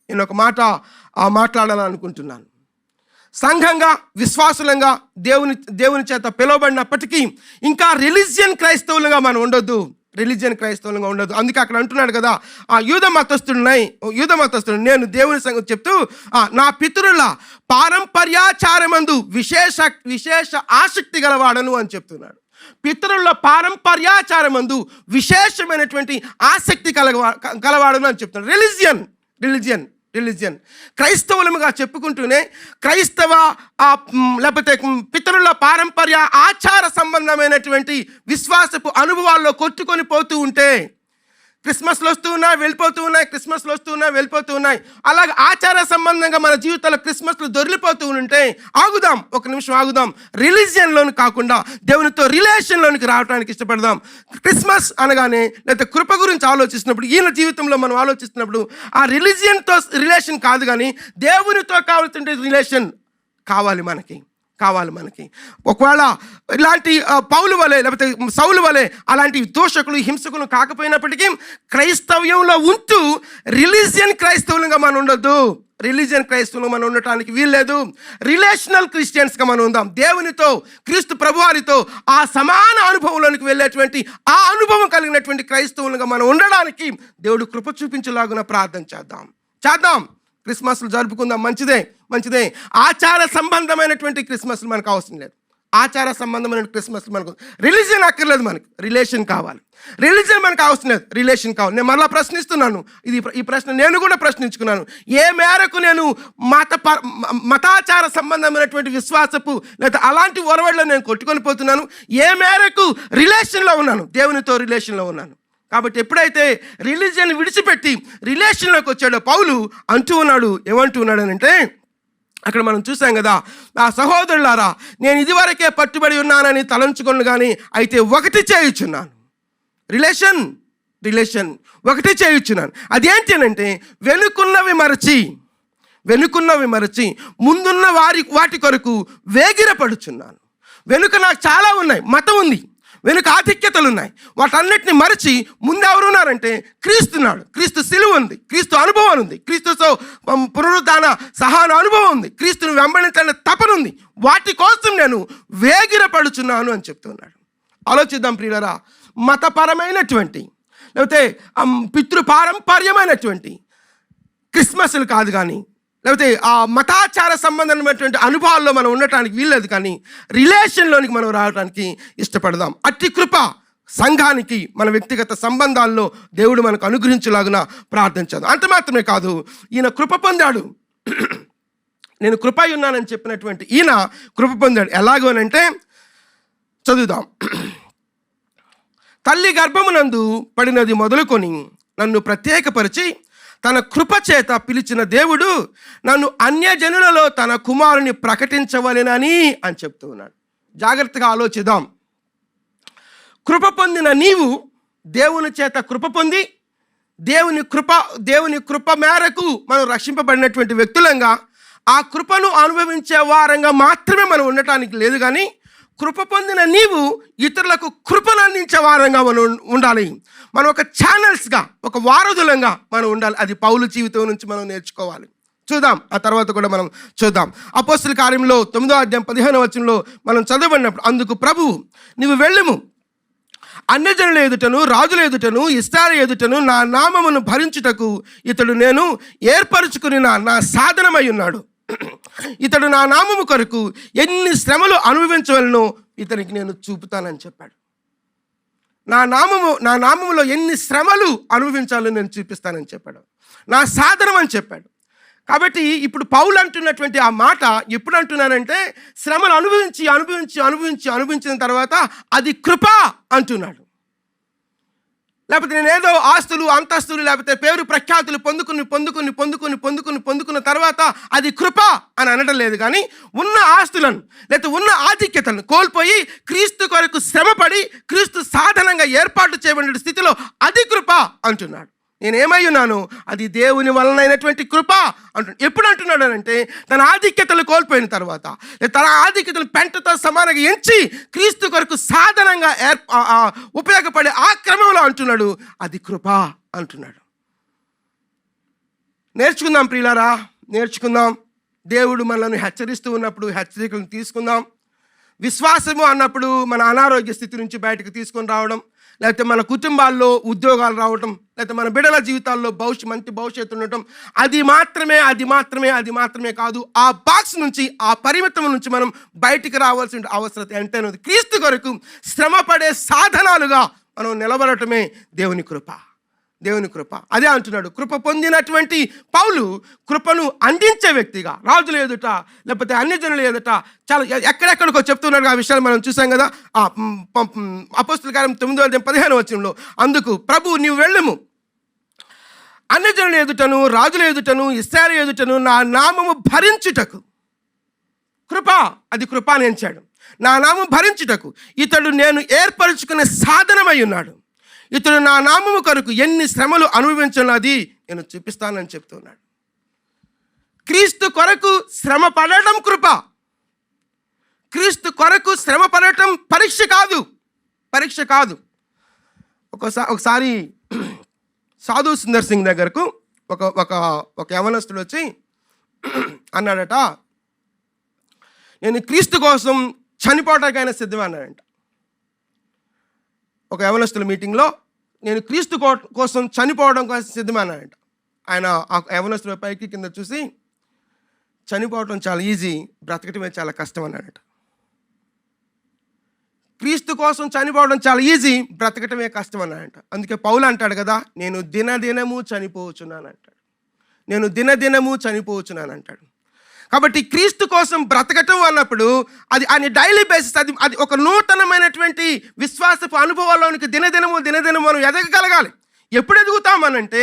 [SPEAKER 1] నేను ఒక మాట మాట్లాడాలనుకుంటున్నాను. సంఘంగా విశ్వాసులంగా దేవుని చేత పిలువబడినప్పటికీ ఇంకా రిలీజియన్ క్రైస్తవులుగా మనం ఉండొద్దు. అందుకే అక్కడ అంటున్నాడు కదా, ఆ యూద మతస్థుడు నేను దేవుని సంగతి చెప్తూ నా పితరుల పారంపర్యాచారమందు విశేష ఆసక్తి గలవాడను అని చెప్తున్నాడు. పితరుల పారంపర్యాచారమందు విశేషమైనటువంటి ఆసక్తి గలవాడను అని చెప్తున్నాడు. రిలీజియన్ క్రైస్తవులముగా చెప్పుకుంటూనే లేకపోతే పితరుల పారంపర్య ఆచార సంబంధమైనటువంటి విశ్వాసపు అనుభవాల్లో కొట్టుకొని పోతూ ఉంటే క్రిస్మస్లు వస్తూ ఉన్నాయి, వెళ్ళిపోతూ ఉన్నాయి. అలాగే ఆచార సంబంధంగా మన జీవితాల్లో క్రిస్మస్లు దొరికిపోతూ ఉంటే ఒక నిమిషం ఆగుదాం. రిలీజియన్లోని కాకుండా దేవునితో రిలేషన్లోనికి రావడానికి ఇష్టపడదాం. క్రిస్మస్ అనగానే లేదా కృప గురించి ఆలోచిస్తున్నప్పుడు, ఈయన జీవితంలో మనం ఆలోచిస్తున్నప్పుడు ఆ రిలీజియన్తో రిలేషన్ కాదు, కానీ దేవునితో కావాల్సిన రిలేషన్ కావాలి మనకి. ఒకవేళ ఇలాంటి పౌలు వలె లేకపోతే సౌలు వలె అలాంటి దోషకులు హింసకులు కాకపోయినప్పటికీ క్రైస్తవ్యంలో ఉంటూ రిలీజియన్ క్రైస్తవులుగా మనం ఉండొద్దు. మనం ఉండటానికి వీల్లేదు. రిలేషనల్ క్రిస్టియన్స్గా మనం ఉందాం. దేవునితో, క్రీస్తు ప్రభువారితో ఆ సమాన అనుభవంలోనికి వెళ్ళేటువంటి ఆ అనుభవం కలిగినటువంటి క్రైస్తవులుగా మనం ఉండడానికి దేవుడు కృప చూపించేలాగున ప్రార్థన చేద్దాం. క్రిస్మస్లు జరుపుకుందాం, మంచిదే. ఆచార సంబంధమైనటువంటి క్రిస్మస్లు మనకు అవసరం లేదు. క్రిస్మస్లు మనకు రిలీజియన్ అక్కర్లేదు, మనకు రిలేషన్ కావాలి. రిలీజియన్ మనకు అవసరం లేదు, రిలేషన్ కావాలి. నేను మరలా ప్రశ్నిస్తున్నాను, ఈ ప్రశ్న నేను కూడా ప్రశ్నించుకున్నాను. ఏ మేరకు నేను మతాచార సంబంధమైనటువంటి విశ్వాసపు లేదా అలాంటి ఒరవడిలో నేను కొట్టుకొని పోతున్నాను? ఏ మేరకు రిలేషన్లో ఉన్నాను? దేవునితో రిలేషన్లో ఉన్నాను. కాబట్టి ఎప్పుడైతే రిలీజియన్ విడిచిపెట్టి రిలేషన్లోకి వచ్చాడో పౌలు ఏమంటూ ఉన్నాడనంటే, అక్కడ మనం చూసాం కదా, ఆ సహోదరులారా, నేను ఇదివరకే పట్టుబడి ఉన్నానని తలంచుకోను, కానీ అయితే ఒకటి చేయుచున్నాను. రిలేషన్ ఒకటి చేయుచున్నాను. అదేంటి అంటే వెనుకున్నవి మరచి ముందున్న వాటి కొరకు వేగిరపడుచున్నాను. వెనుక నాకు చాలా ఉన్నాయి, మతం ఉంది, వెనుక ఆధిక్యతలు ఉన్నాయి. వాటన్నిటిని మరచి ముందు ఎవరున్నారంటే క్రీస్తు సిలువ ఉంది, క్రీస్తు అనుభవం ఉంది, క్రీస్తుతో పునరుద్ధాన సహాన అనుభవం ఉంది, క్రీస్తుని వెంబడించాలనే తపన ఉంది. వాటి కోసం నేను వేగిరపడుచున్నాను అని చెప్తున్నాడు. ఆలోచిద్దాం ప్రియులారా, మతపరమైనటువంటి లేకపోతే పితృపారంపర్యమైనటువంటి క్రిస్మస్లు కాదు, కానీ లేకపోతే ఆ మతాచార సంబంధమైనటువంటి అనుభవాల్లో మనం ఉండటానికి వీల్లేదు, కానీ రిలేషన్లోనికి మనం రావడానికి ఇష్టపడదాం. అట్టి కృప సంఘానికి మన వ్యక్తిగత సంబంధాల్లో దేవుడు మనకు అనుగ్రహించేలాగున ప్రార్థించాడు. అంత మాత్రమే కాదు, ఈయన కృప పొందాడు. నేను కృపై ఉన్నానని చెప్పినటువంటి ఈయన కృప పొందాడు. ఎలాగోనంటే చదువుదాం. తల్లి గర్భమునందు పడినది మొదలుకొని నన్ను ప్రత్యేకపరిచి తన కృప చేత పిలిచిన దేవుడు నన్ను అన్యజనులలో తన కుమారుని ప్రకటించవలెనని అని చెప్తూ ఉన్నాడు. జాగ్రత్తగా ఆలోచిద్దాం. కృప పొందిన నీవు దేవుని చేత కృప పొంది దేవుని కృప మేరకు మనం రక్షింపబడినటువంటి వ్యక్తులంగా ఆ కృపను అనుభవించే వారంగా మాత్రమే మనం ఉండటానికి లేదు, కానీ కృప పొందిన నీవు ఇతరులకు కృపను అందించే వారంగా మనం ఉండాలి. మనం ఒక ఛానల్స్గా, ఒక వారధులంగా మనం ఉండాలి. అది పౌలు జీవితం నుంచి మనం నేర్చుకోవాలి. చూద్దాం, ఆ తర్వాత కూడా మనం చూద్దాం. అపోస్తలుల కార్యంలో 9వ అధ్యాయం 15వ వచనంలో మనం చదవబడినప్పుడు, అందుకు ప్రభువు నీవు వెళ్ళుము, అన్యజనుల ఎదుటను రాజుల ఎదుటను ఇశ్రాయేలు ఎదుటను నా నామమును భరించుటకు ఇతడు నేను ఏర్పరచుకుని నా సాధనమై ఉన్నాడు. ఇతడు నా నామము కొరకు ఎన్ని శ్రమలు అనుభవించవలనో ఇతనికి నేను చూపుతానని చెప్పాడు. నా నామములో ఎన్ని శ్రమలు అనుభవించాలో నేను చూపిస్తానని చెప్పాడు. నా సాధనం అని చెప్పాడు. కాబట్టి ఇప్పుడు పౌలు అంటున్నటువంటి ఆ మాట ఎప్పుడు అంటున్నానంటే, శ్రమలు అనుభవించిన తర్వాత అది కృప అంటున్నాడు. లేకపోతే నేనేదో ఆస్తులు, అంతస్తులు, లేకపోతే పేరు ప్రఖ్యాతులు పొందుకున్న తర్వాత అది కృప అని అనడం లేదు. కానీ ఉన్న ఆస్తులను లేకపోతే ఉన్న ఆధిక్యతలను కోల్పోయి క్రీస్తు కొరకు శ్రమపడి క్రీస్తు సాధనంగా ఏర్పాటు చేయబడిన స్థితిలో అది కృప అంటున్నాడు. నేనేమై ఉన్నాను, అది దేవుని వలనైనటువంటి కృప అంటున్నాడు. ఎప్పుడు అంటున్నాడు అంటే, తన ఆధిక్యతలు కోల్పోయిన తర్వాత, తన ఆధిక్యతలు పెంటతో సమానంగా ఎంచి క్రీస్తు కొరకు సాధనంగా ఉపయోగపడే ఆ క్రమంలో అంటున్నాడు అది కృప అంటున్నాడు. నేర్చుకుందాం ప్రియులారా, నేర్చుకుందాం. దేవుడు మనల్ని హెచ్చరిస్తూ ఉన్నప్పుడు హెచ్చరికలను తీసుకుందాం. విశ్వాసము అన్నప్పుడు మన అనారోగ్య స్థితి నుంచి బయటకు తీసుకొని రావడం, లేకపోతే మన కుటుంబాల్లో ఉద్యోగాలు రావడం, లేకపోతే మన బిడ్డల జీవితాల్లో మంచి భవిష్యత్తు ఉండటం, అది మాత్రమే కాదు. ఆ బాక్స్ నుంచి, ఆ పరిమితం నుంచి మనం బయటికి రావాల్సిన అవసరం ఎంతైనా ఉంది. క్రీస్తు కొరకు శ్రమపడే సాధనాలుగా మనం నిలబడటమే దేవుని కృప. అదే అంటున్నాడు. కృప పొందినటువంటి పౌలు కృపను అందించే వ్యక్తిగా రాజుల ఎదుట లేకపోతే అన్ని జనుల ఎదుట చాలా ఎక్కడెక్కడికో చెప్తున్నాడు. ఆ విషయాలు మనం చూసాం కదా. అపోస్తలుల కార్యం 9:15 వచనంలో, అందుకు ప్రభు నీవు వెళ్ళుము, అన్ని జనుల ఎదుటను రాజుల ఎదుటను ఇశ్రాయేలు ఎదుటను నా నామము భరించుటకు, అది కృప అని ఎంచాడు. నా నామము భరించుటకు ఇతడు నేను ఏర్పరచుకునే సాధనమై ఉన్నాడు. ఇతడు నా నామము కొరకు ఎన్ని శ్రమలు అనుభవించున్నది నేను చూపిస్తానని చెప్తున్నాడు. క్రీస్తు కొరకు శ్రమ పడటం కృప. క్రీస్తు కొరకు శ్రమ పడటం పరీక్ష కాదు. ఒకసారి సాధు సుందర్ సింగ్ దగ్గరకు ఒక యవనస్తుడు వచ్చి అన్నాడట, నేను క్రీస్తు కోసం చనిపోవటానికైనా సిద్ధమే అన్నాడంట. ఒక యవనస్తుల మీటింగ్లో నేను క్రీస్తు కోసం చనిపోవడం కోసం సిద్ధమే అన్నాడంట. ఆయన ఆ యవనస్తుల పైకి కింద చూసి, చనిపోవడం చాలా ఈజీ, బ్రతకటమే చాలా కష్టం అన్నాడట. క్రీస్తు కోసం చనిపోవడం చాలా ఈజీ, బ్రతకటమే కష్టం అన్నాడంట. అందుకే పౌలు అంటాడు కదా, నేను దినదినము చనిపోవచ్చున్నాను అంటాడు. కాబట్టి క్రీస్తు కోసం బ్రతకటం అన్నప్పుడు అది ఆయన డైలీ బేసిస్, అది ఒక నూతనమైనటువంటి విశ్వాసపు అనుభవాల్లోనికి దినదినము మనం ఎదగగలగాలి. ఎప్పుడు ఎదుగుతామనంటే,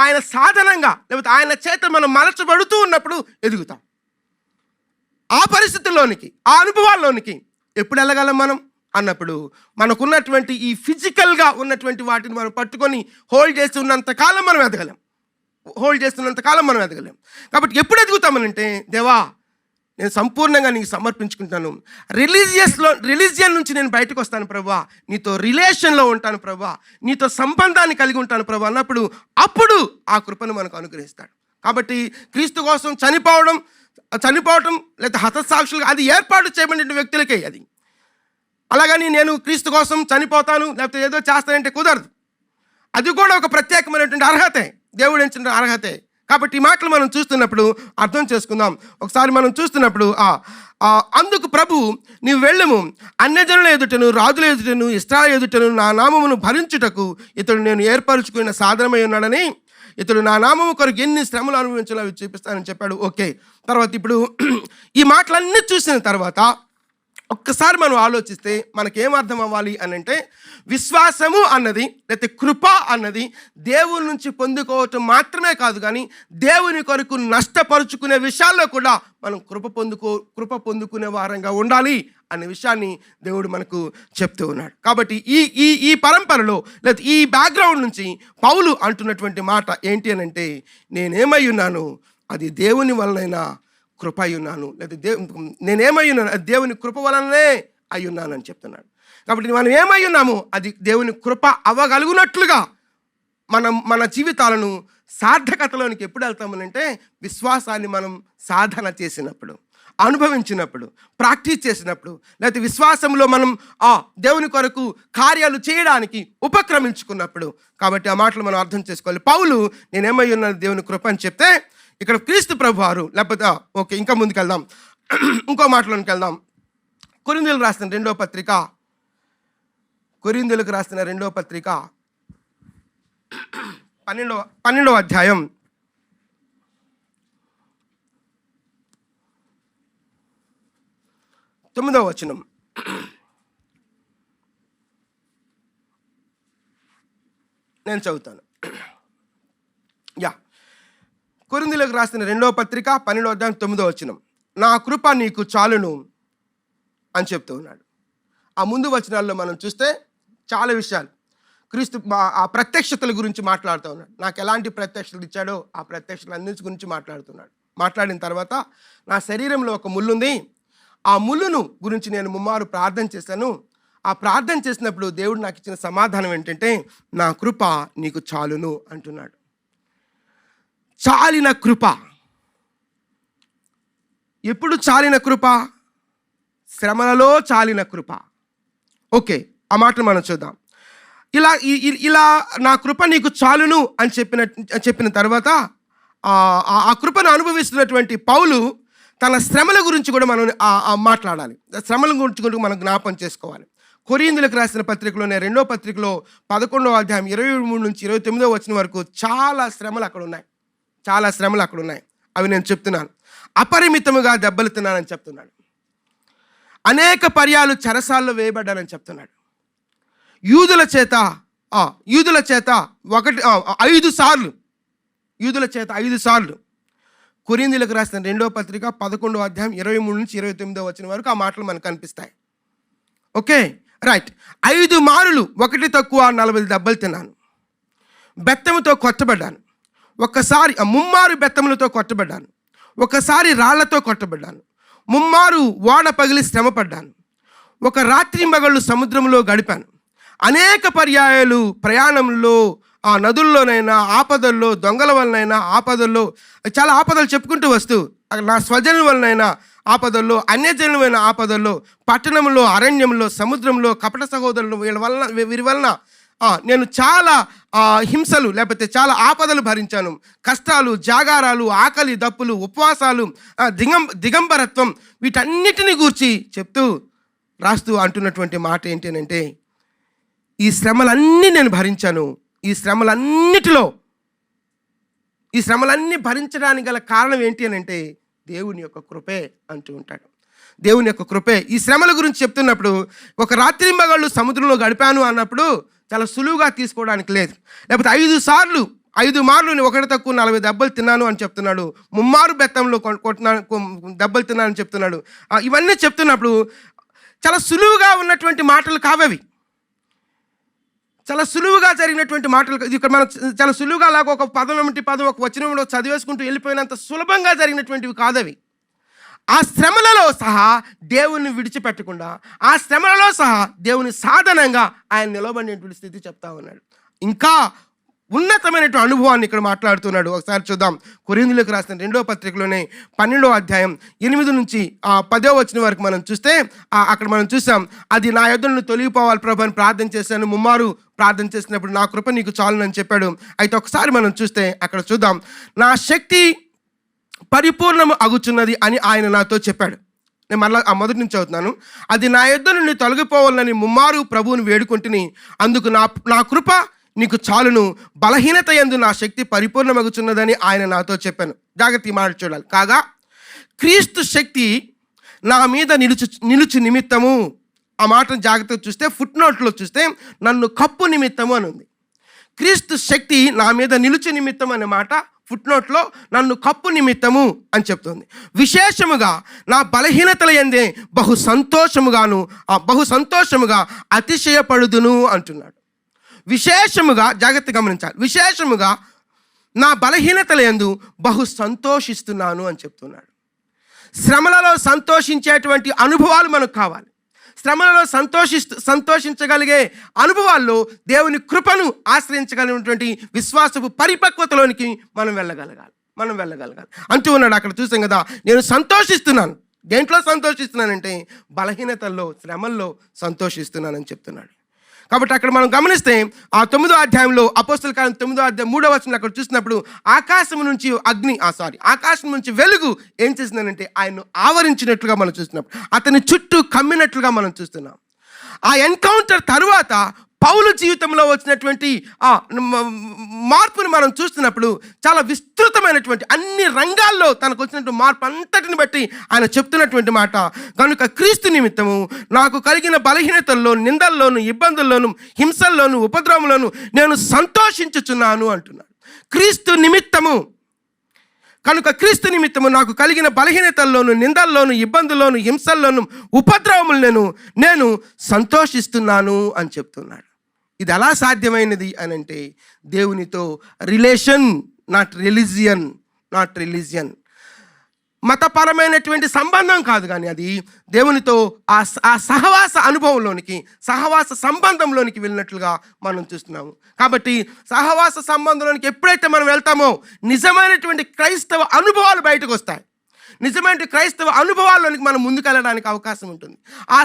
[SPEAKER 1] ఆయన సాధనంగా లేకపోతే ఆయన చేత మనం మలచబడుతూ ఉన్నప్పుడు ఎదుగుతాం. ఆ పరిస్థితుల్లోనికి, ఆ అనుభవాల్లోనికి ఎప్పుడు వెళ్ళగలం మనం అన్నప్పుడు, మనకున్నటువంటి ఈ ఫిజికల్గా ఉన్నటువంటి వాటిని మనం పట్టుకొని హోల్డ్ చేస్తున్నంత కాలం మనం ఎదగలేం. కాబట్టి ఎప్పుడు ఎదుగుతామనంటే, దేవా నేను సంపూర్ణంగా నీకు సమర్పించుకుంటాను, రిలీజియన్ నుంచి నేను బయటకు వస్తాను ప్రభువా, నీతో రిలేషన్లో ఉంటాను ప్రభువా, నీతో సంబంధాన్ని కలిగి ఉంటాను ప్రభువా అన్నప్పుడు అప్పుడు ఆ కృపను మనకు అనుగ్రహిస్తాడు. కాబట్టి క్రీస్తు కోసం చనిపోవడం లేదా హతసాక్షులుగా అది ఏర్పాటు చేయబడిన వ్యక్తులకే అది. అలాగని నేను క్రీస్తు కోసం చనిపోతాను లేకపోతే ఏదో చేస్తానంటే కుదరదు. అది కూడా ఒక ప్రత్యేకమైనటువంటి అర్హతే, దేవుడు ఇచ్చిన అర్హతే. కాబట్టి ఈ మాటలు మనం చూస్తున్నప్పుడు అర్థం చేసుకుందాం. ఒకసారి మనం చూస్తున్నప్పుడు అందుకు ప్రభు నీవు వెళ్ళుము, అన్యజనుల ఎదుటను రాజుల ఎదుటను ఇశ్రాయేలు ఎదుటను నా నామమును భరించుటకు ఇతడు నేను ఏర్పరచుకున్న సాధనమై ఉన్నాడని, ఇతడు నా నామము కొరకు ఎన్ని శ్రమలు అనుభవించాలో అవి చూపిస్తానని చెప్పాడు. ఓకే, తర్వాత ఇప్పుడు ఈ మాటలన్నీ చూసిన తర్వాత ఒక్కసారి మనం ఆలోచిస్తే మనకేం అర్థం అవ్వాలి అని అంటే, విశ్వాసము అన్నది లేకపోతే కృప అన్నది దేవుని నుంచి పొందుకోవటం మాత్రమే కాదు, కానీ దేవుని కొరకు నష్టపరుచుకునే విషయాల్లో కూడా మనం కృప పొందుకునే వారంగా ఉండాలి అనే విషయాన్ని దేవుడు మనకు చెప్తూ ఉన్నాడు. కాబట్టి ఈ పరంపరలో లేదా ఈ బ్యాక్గ్రౌండ్ నుంచి పౌలు అంటున్నటువంటి మాట ఏంటి అని అంటే, నేనేమై ఉన్నాను అది దేవుని వలనైనా కృప అయి ఉన్నాను, లేదా నేనేమై ఉన్నాను అది దేవుని కృప వలనే అయి ఉన్నాను అని చెప్తున్నాడు. కాబట్టి మనం ఏమై ఉన్నామో అది దేవుని కృప అవ్వగలుగునట్లుగా మన జీవితాలను సార్థకతలోనికి ఎప్పుడు వెళ్తామనంటే, విశ్వాసాన్ని మనం సాధన చేసినప్పుడు, అనుభవించినప్పుడు, ప్రాక్టీస్ చేసినప్పుడు, లేకపోతే విశ్వాసంలో మనం దేవుని కొరకు కార్యాలు చేయడానికి ఉపక్రమించుకున్నప్పుడు. కాబట్టి ఆ మాటలు మనం అర్థం చేసుకోవాలి. పౌలు నేనేమై ఉన్నాను దేవుని కృప అని చెప్తే, ఇక్కడ క్రీస్తు ప్రభువారు లేకపోతే ఓకే ఇంకా ముందుకెళ్దాం, ఇంకో మాటలోనికి వెళ్దాం. కొరింథీయులకు రాసిన రెండవ పత్రిక 12వ అధ్యాయం 9వ వచనం. నేను చదువుతాను. కొరింథీయులకు రాసిన 2వ పత్రిక 12వ అధ్యాయం 9వ వచనం. నా కృప నీకు చాలును అని చెప్తూ ఉన్నాడు. ఆ ముందు వచనాల్లో మనం చూస్తే చాలా విషయాలు క్రీస్తు ఆ ప్రత్యక్షతల గురించి మాట్లాడుతూ ఉన్నాడు. నాకు ఎలాంటి ప్రత్యక్షతలు ఇచ్చాడో ఆ ప్రత్యక్షతలు అన్నింటి గురించి మాట్లాడుతున్నాడు. మాట్లాడిన తర్వాత నా శరీరంలో ఒక ముళ్ళుంది, ఆ ముళ్ళును గురించి నేను ముమ్మారు ప్రార్థన చేశాను. ఆ ప్రార్థన చేసినప్పుడు దేవుడు నాకు ఇచ్చిన సమాధానం ఏంటంటే, నా కృప నీకు చాలును అంటున్నాడు. చాలిన కృప. ఎప్పుడు చాలిన కృప? శ్రమలలో చాలిన కృప. ఓకే, ఆ మాటలు మనం చూద్దాం. ఇలా నా కృప నీకు చాలును అని చెప్పిన తర్వాత ఆ కృపను అనుభవిస్తున్నటువంటి పౌలు తన శ్రమల గురించి కూడా మనం మాట్లాడాలి. శ్రమల గురించి కూడా మనం జ్ఞాపం చేసుకోవాలి. కొరింథీయులకు రాసిన పత్రికలోనే 2వ పత్రికలో 11వ అధ్యాయం 23 నుంచి 29వ వచనం వరకు చాలా శ్రమలు అక్కడ ఉన్నాయి. అవి నేను చెప్తున్నాను. అపరిమితముగా దెబ్బలు తిన్నానని చెప్తున్నాడు. అనేక పర్యాలు చెరసాల్లో వేయబడ్డానని చెప్తున్నాడు. యూదుల చేత 5 సార్లు కొరింథీయులకు రాసిన 2వ పత్రిక 11వ అధ్యాయం 23 నుంచి 29వ వచనం వరకు ఆ మాటలు మనకు కనిపిస్తాయి. Okay, right. 5 మారులు, ఒకటి తక్కువ 40 దెబ్బలు తిన్నాను. బెత్తముతో కొట్టబడ్డాను. ఒక్కసారి 3 బెత్తములతో కొట్టబడ్డాను. ఒకసారి రాళ్లతో కొట్టబడ్డాను. 3 ఓడ పగిలి శ్రమపడ్డాను. ఒక రాత్రి మగళ్ళు సముద్రంలో గడిపాను. అనేక పర్యాయాలు ప్రయాణంలో, ఆ నదుల్లోనైనా, ఆపదల్లో, దొంగల వలనైనా, ఆపదల్లో, చాలా ఆపదలు చెప్పుకుంటూ వస్తూ, నా స్వజనుల వలనైనా ఆపదల్లో, అన్యజనులైన ఆపదల్లో, పట్టణంలో, అరణ్యంలో, సముద్రంలో, కపట సహోదరులు, వీరి వలన నేను చాలా హింసలు లేకపోతే చాలా ఆపదలు భరించాను. కష్టాలు, జాగారాలు, ఆకలి దప్పులు, ఉపవాసాలు, దిగంబరత్వం, వీటన్నిటిని గూర్చి చెప్తూ రాస్తూ అంటున్నటువంటి మాట ఏంటి అంటే, ఈ శ్రమలన్నీ నేను భరించాను. ఈ శ్రమలన్నీ భరించడానికి గల కారణం ఏంటి అని అంటే దేవుని యొక్క కృపే అంటూ ఉంటాడు. దేవుని యొక్క కృపే. ఈ శ్రమల గురించి చెప్తున్నప్పుడు, ఒక రాత్రి మగళ్ళు సముద్రంలో గడిపాను అన్నప్పుడు చాలా సులువుగా తీసుకోవడానికి లేదు. లేకపోతే 5 మార్లు ఒకటి తక్కువ 40 దెబ్బలు తిన్నాను అని చెప్తున్నాడు. 3 బెత్తంలో దెబ్బలు తిన్నానని చెప్తున్నాడు. ఇవన్నీ చెప్తున్నప్పుడు చాలా సులువుగా ఉన్నటువంటి మాటలు కావవి. చాలా సులువుగా జరిగినటువంటి మాటలు. ఇక్కడ మనం చాలా సులువుగా అలాగ ఒక పదం ఒక వచనంలో చదివేసుకుంటూ వెళ్ళిపోయినంత సులభంగా జరిగినటువంటివి కాదవి. ఆ శ్రమలలో సహా దేవుని విడిచిపెట్టకుండా, ఆ శ్రమలలో సహా దేవుని సాధనంగా ఆయన నిలబడినటువంటి స్థితి చెప్తా ఉన్నాడు. ఇంకా ఉన్నతమైనటువంటి అనుభవాన్ని ఇక్కడ మాట్లాడుతున్నాడు. ఒకసారి చూద్దాం. కొరింథీయులకు రాసిన 2వ పత్రికలోనే 12వ అధ్యాయం 8 నుంచి 10వ వచనం వరకు మనం చూస్తే అక్కడ మనం చూసాం, అది నా యొద్ద నుండి తొలగిపోవాలి ప్రభు అని ప్రార్థన చేశాను. 3 ప్రార్థన చేసినప్పుడు నా కృప నీకు చాలునని చెప్పాడు. అయితే ఒకసారి మనం చూస్తే అక్కడ చూద్దాం, నా శక్తి పరిపూర్ణము అగుచున్నది అని ఆయన నాతో చెప్పాడు. నేను మళ్ళీ మొదటి నుంచి చదువుతున్నాను. అది నా యొద్ద నుండి తొలగిపోవాలని 3 ప్రభువుని వేడుకుంటుని, అందుకు నా కృప నీకు చాలును, బలహీనత యందు నా శక్తి పరిపూర్ణమగుచున్నదని ఆయన నాతో చెప్పాను. జాగ్రత్త మాట చూడాలి. కాగా క్రీస్తు శక్తి నా మీద నిలుచు నిమిత్తము. ఆ మాటను జాగ్రత్తగా చూస్తే, ఫుట్ నోట్లో చూస్తే నన్ను కప్పు నిమిత్తము అని ఉంది. క్రీస్తు శక్తి నా మీద నిలుచు నిమిత్తం అనే మాట ఫుట్ నోట్లో నన్ను కప్పు నిమిత్తము అని చెప్తుంది. విశేషముగా నా బలహీనతల యందే బహు సంతోషముగా అతిశయపడుదును అంటున్నాడు. విశేషముగా జాగ్రత్త గమనించాలి. విశేషముగా నా బలహీనతల యందు బహు సంతోషిస్తున్నాను అని చెప్తున్నాడు. శ్రమలలో సంతోషించేటువంటి అనుభవాలు మనకు కావాలి. శ్రమలలో సంతోషించగలిగే అనుభవాల్లో దేవుని కృపను ఆశ్రయించగలిగినటువంటి విశ్వాసపు పరిపక్వతలోనికి మనం వెళ్ళగలగాలి అంటూ ఉన్నాడు. అక్కడ చూసాం కదా, నేను సంతోషిస్తున్నాను. దేంట్లో సంతోషిస్తున్నానంటే బలహీనతల్లో, శ్రమల్లో సంతోషిస్తున్నానని చెప్తున్నాడు. కాబట్టి అక్కడ మనం గమనిస్తే ఆ 9వ అధ్యాయంలో అపోస్తల కార్యం 9వ అధ్యాయం 3వ వచనం అక్కడ చూసినప్పుడు ఆకాశం నుంచి వెలుగు ఏం చేసిందనంటే ఆయన్ను ఆవరించినట్లుగా మనం చూస్తున్నాం. అతని చుట్టూ కమ్మినట్లుగా మనం చూస్తున్నాం. ఆ ఎన్కౌంటర్ తరువాత పౌలు జీవితంలో వచ్చినటువంటి ఆ మార్పుని మనం చూస్తున్నప్పుడు చాలా విస్తృతమైనటువంటి అన్ని రంగాల్లో తనకు వచ్చినటువంటి మార్పు అంతటిని బట్టి ఆయన చెప్తున్నటువంటి మాట, కనుక క్రీస్తు నిమిత్తము నాకు కలిగిన బలహీనతల్లో, నిందల్లోను, ఇబ్బందుల్లోను, హింసల్లోను, ఉపద్రవంలోను నేను సంతోషించుచున్నాను అంటున్నాడు. క్రీస్తు నిమిత్తము, కనుక క్రీస్తు నిమిత్తము నాకు కలిగిన బలహీనతల్లోను, నిందల్లోను, ఇబ్బందుల్లోను, హింసల్లోను, ఉపద్రవములను నేను సంతోషిస్తున్నాను అని చెప్తున్నాడు. ఇది ఎలా సాధ్యమైనది అని అంటే దేవునితో రిలేషన్, నాట్ రిలీజియన్. మతపరమైనటువంటి సంబంధం కాదు, కానీ అది దేవునితో ఆ సహవాస అనుభవంలోనికి, సహవాస సంబంధంలోనికి వెళ్ళినట్లుగా మనం చూస్తున్నాము. కాబట్టి సహవాస సంబంధంలోనికి ఎప్పుడైతే మనం వెళ్తామో నిజమైనటువంటి క్రైస్తవ అనుభవాలు బయటకు వస్తాయి. నిజమైన క్రైస్తవ అనుభవాల్లోనికి మనం ముందుకెళ్ళడానికి అవకాశం ఉంటుంది. ఆ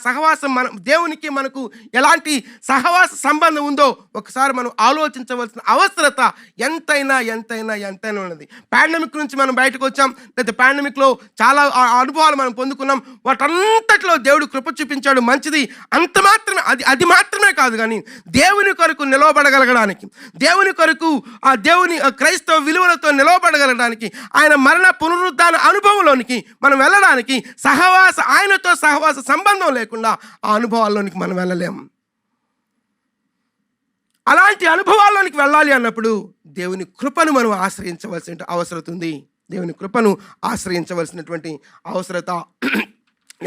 [SPEAKER 1] సహవాసం మన దేవునికి మనకు ఎలాంటి సహవాస సంబంధం ఉందో ఒకసారి మనం ఆలోచించవలసిన అవసరత ఎంతైనా ఉన్నది. పాండమిక్ నుంచి మనం బయటకు వచ్చాం, లేదా పాండమిక్లో చాలా అనుభవాలు మనం పొందుకున్నాం. వాటంతట్లో దేవుడు కృప చూపించాడు, మంచిది. అంత మాత్రమే, అది మాత్రమే కాదు, కానీ దేవుని కొరకు నిలవబడగలగడానికి, దేవుని కొరకు ఆ దేవుని క్రైస్తవ విలువలతో నిలవబడగలగడానికి, ఆయన మరణ పునరుద్ధాన అనుభవంలోనికి మనం వెళ్ళడానికి ఆయనతో సహవాస సంబంధం లేకుండా ఆ అనుభవాల్లోనికి మనం వెళ్ళలేము. అలాంటి అనుభవాల్లోనికి వెళ్ళాలి అన్నప్పుడు దేవుని కృపను మనం ఆశ్రయించవలసిన అవసరం ఉంది. దేవుని కృపను ఆశ్రయించవలసినటువంటి అవసరత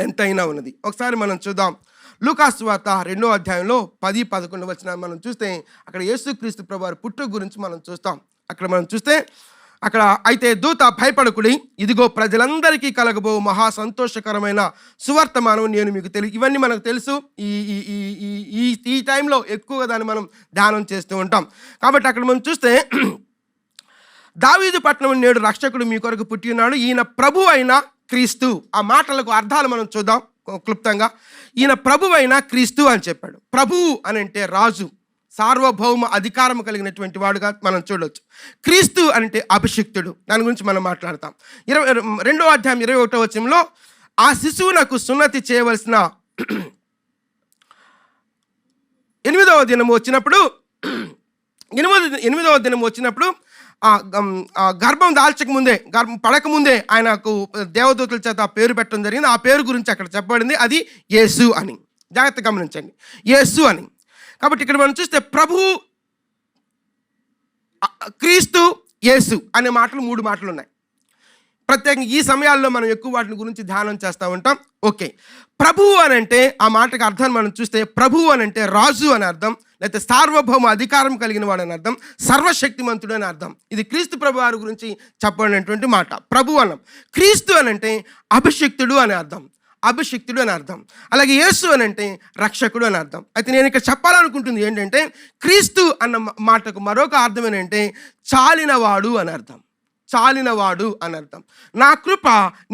[SPEAKER 1] ఎంతైనా ఉన్నది. ఒకసారి మనం చూద్దాం. లూకా సువార్త 2వ అధ్యాయంలో 10-11 వచనాలు మనం చూస్తే అక్కడ యేసుక్రీస్తు ప్రభువారి పుట్టుక గురించి మనం చూస్తాం. అక్కడ మనం చూస్తే అక్కడ, అయితే దూత భయపడకుడి, ఇదిగో ప్రజలందరికీ కలగబో మహా సంతోషకరమైన సువర్తమానం నేను మీకు ఇవన్నీ మనకు తెలుసు. ఈ టైంలో ఎక్కువగా దాన్ని మనం ధ్యానం చేస్తూ ఉంటాం. కాబట్టి అక్కడ మనం చూస్తే దావీదు పట్టణం నేడు రక్షకుడు మీ కొరకు పుట్టి ఉన్నాడు, ఈయన ప్రభు అయిన క్రీస్తు. ఆ మాటలకు అర్థాలు మనం చూద్దాం క్లుప్తంగా. ఈయన ప్రభు అయిన క్రీస్తు అని చెప్పాడు. ప్రభు అని అంటే రాజు, సార్వభౌమ అధికారం కలిగినటువంటి వాడుగా మనం చూడవచ్చు. క్రీస్తు అంటే అభిషిక్తుడు, దాని గురించి మనం మాట్లాడతాం. 2వ అధ్యాయం 21వ వచనంలో ఆ శిశువునకు సున్నతి చేయవలసిన 8వ దినము వచ్చినప్పుడు గర్భం దాల్చకముందే, గర్భం పడకముందే ఆయనకు దేవదూతల చేత ఆ పేరు పెట్టడం జరిగింది. ఆ పేరు గురించి అక్కడ చెప్పబడింది, అది యేసు అని. జాగ్రత్త గమనించండి, యేసు అని. కాబట్టి ఇక్కడ మనం చూస్తే ప్రభు, క్రీస్తు, యేసు అనే మాటలు 3 మాటలు ఉన్నాయి. ప్రత్యేకంగా ఈ సమయాల్లో మనం ఎక్కువ వాటిని గురించి ధ్యానం చేస్తూ ఉంటాం. ఓకే, ప్రభువు అని అంటే ఆ మాటకి అర్థం మనం చూస్తే ప్రభువు అని అంటే రాజు అని అర్థం, లేకపోతే సార్వభౌమ అధికారం కలిగిన వాడు అని అర్థం, సర్వశక్తిమంతుడు అని అర్థం. ఇది క్రీస్తు ప్రభు వారి గురించి చెప్పబడినటువంటి మాట. ప్రభు అన్నాం. క్రీస్తు అని అంటే అభిషిక్తుడు అని అర్థం, అలాగే యేసు అని అంటే రక్షకుడు అని అర్థం. అయితే నేను ఇక్కడ చెప్పాలనుకుంటుంది ఏంటంటే క్రీస్తు అన్న మాటకు మరొక అర్థం ఏంటంటే చాలినవాడు అని అర్థం. నా కృప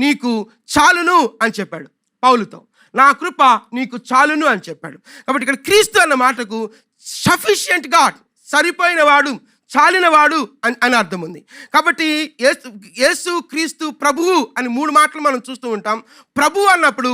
[SPEAKER 1] నీకు చాలును అని చెప్పాడు పౌలుతో. నా కృప నీకు చాలును అని చెప్పాడు. కాబట్టి ఇక్కడ క్రీస్తు అన్న మాటకు సఫిషియంట్ గాడ్, సరిపోయినవాడు, చాలినవాడు అని అర్థం ఉంది. కాబట్టి యేసు, క్రీస్తు, ప్రభువు అని 3 మాటలు మనం చూస్తూ ఉంటాం. ప్రభు అన్నప్పుడు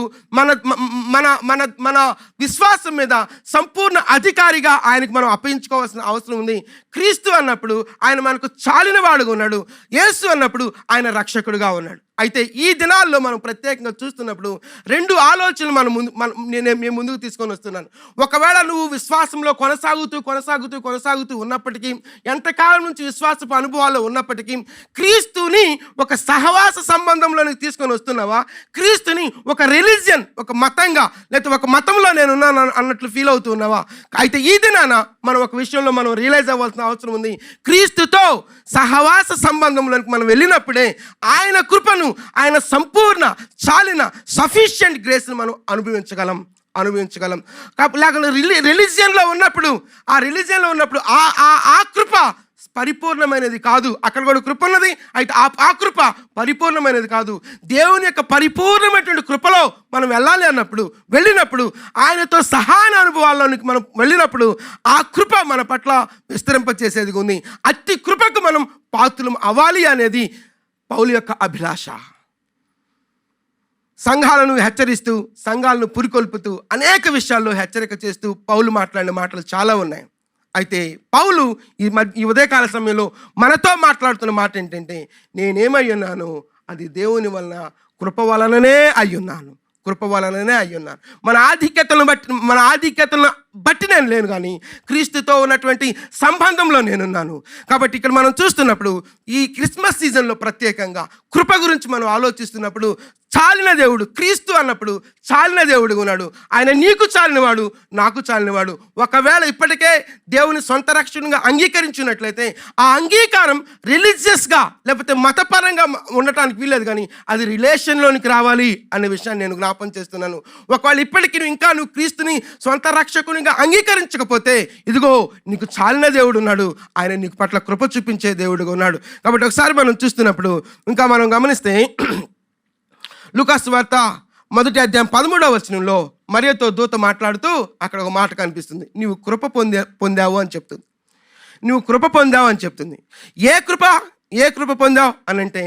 [SPEAKER 1] మన విశ్వాసం మీద సంపూర్ణ అధికారిగా ఆయనకు మనం అప్పగించుకోవాల్సిన అవసరం ఉంది. క్రీస్తు అన్నప్పుడు ఆయన మనకు చాలినవాడుగా ఉన్నాడు. యేసు అన్నప్పుడు ఆయన రక్షకుడుగా ఉన్నాడు. అయితే ఈ దినాల్లో మనం ప్రత్యేకంగా చూస్తున్నప్పుడు 2 ఆలోచనలు మేము ముందుకు తీసుకొని వస్తున్నాను. ఒకవేళ నువ్వు విశ్వాసంలో కొనసాగుతూ ఉన్నప్పటికీ, ఎంతకాలం నుంచి విశ్వాసపు అనుభవాల్లో ఉన్నప్పటికీ, క్రీస్తుని ఒక సహవాస సంబంధంలోనికి తీసుకొని వస్తున్నావా, క్రీస్తుని ఒక రిలీజియన్, ఒక మతంగా, లేకపోతే ఒక మతంలో నేను ఉన్నాను అన్నట్లు ఫీల్ అవుతూ ఉన్నావా? అయితే ఈ దినాన మనం ఒక విషయంలో మనం రియలైజ్ అవ్వాల్సిన అవసరం ఉంది. క్రీస్తుతో సహవాస సంబంధంలోనికి మనం వెళ్ళినప్పుడే ఆయన కృపను, ఆయన సంపూర్ణ చాలిన సఫిషియంట్ గ్రేస్ని మనం అనుభవించగలం. లేకపోతే రిలీజియన్లో ఉన్నప్పుడు ఆ కృప పరిపూర్ణమైనది కాదు. అక్కడ కూడా కృప ఉన్నది, అయితే ఆ కృప పరిపూర్ణమైనది కాదు. దేవుని యొక్క పరిపూర్ణమైనటువంటి కృపలో మనం వెళ్ళినప్పుడు ఆయనతో సహాన అనుభవాల్లోనికి మనం వెళ్ళినప్పుడు ఆ కృప మన పట్ల విస్తరింపచేసేది ఉంది. అట్టి కృపకు మనం పాత్రలం అవ్వాలి అనేది పౌలు యొక్క అభిలాష. సంఘాలను హెచ్చరిస్తూ, సంఘాలను పురికొల్పుతూ, అనేక విషయాల్లో హెచ్చరిక చేస్తూ పౌలు మాట్లాడిన మాటలు చాలా ఉన్నాయి. అయితే పౌలు ఈ ఉదయకాల సమయంలో మనతో మాట్లాడుతున్న మాట ఏంటంటే, నేనేమై ఉన్నాను అది దేవుని వలన, కృప వలననే అయ్యున్నాను, కృప వలననే అయ్యున్నాను. మన ఆధిక్యతలను బట్టి నేను లేను, కానీ క్రీస్తుతో ఉన్నటువంటి సంబంధంలో నేనున్నాను. కాబట్టి ఇక్కడ మనం చూస్తున్నప్పుడు ఈ క్రిస్మస్ సీజన్లో ప్రత్యేకంగా కృప గురించి మనం ఆలోచిస్తున్నప్పుడు, చాలిన దేవుడు క్రీస్తు అన్నప్పుడు చాలిన దేవుడు ఉన్నాడు. ఆయన నీకు చాలినవాడు, నాకు చాలినవాడు. ఒకవేళ ఇప్పటికే దేవుని సొంత రక్షణగా అంగీకరించినట్లయితే ఆ అంగీకారం రిలీజియస్గా లేకపోతే మతపరంగా ఉండటానికి వీల్లేదు, కానీ అది రిలేషన్లోనికి రావాలి అనే విషయాన్ని నేను జ్ఞాపం చేస్తున్నాను. ఒకవేళ ఇప్పటికీ నువ్వు క్రీస్తుని సొంత రక్షకునిగా అంగీకరించకపోతే, ఇదిగో నీకు చాలిన దేవుడు ఉన్నాడు, ఆయన నీకు పట్ల కృప చూపించే దేవుడుగా ఉన్నాడు. కాబట్టి ఒకసారి మనం చూస్తున్నప్పుడు ఇంకా మనం గమనిస్తే లూకా సువార్త 1వ అధ్యాయం 13వ వచనంలో మరియతో దూత మాట్లాడుతూ అక్కడ ఒక మాట కనిపిస్తుంది. నీవు కృప పొందావు అని చెప్తుంది. నువ్వు కృప పొందావు అని చెప్తుంది. ఏ కృప పొందావు అని అంటే,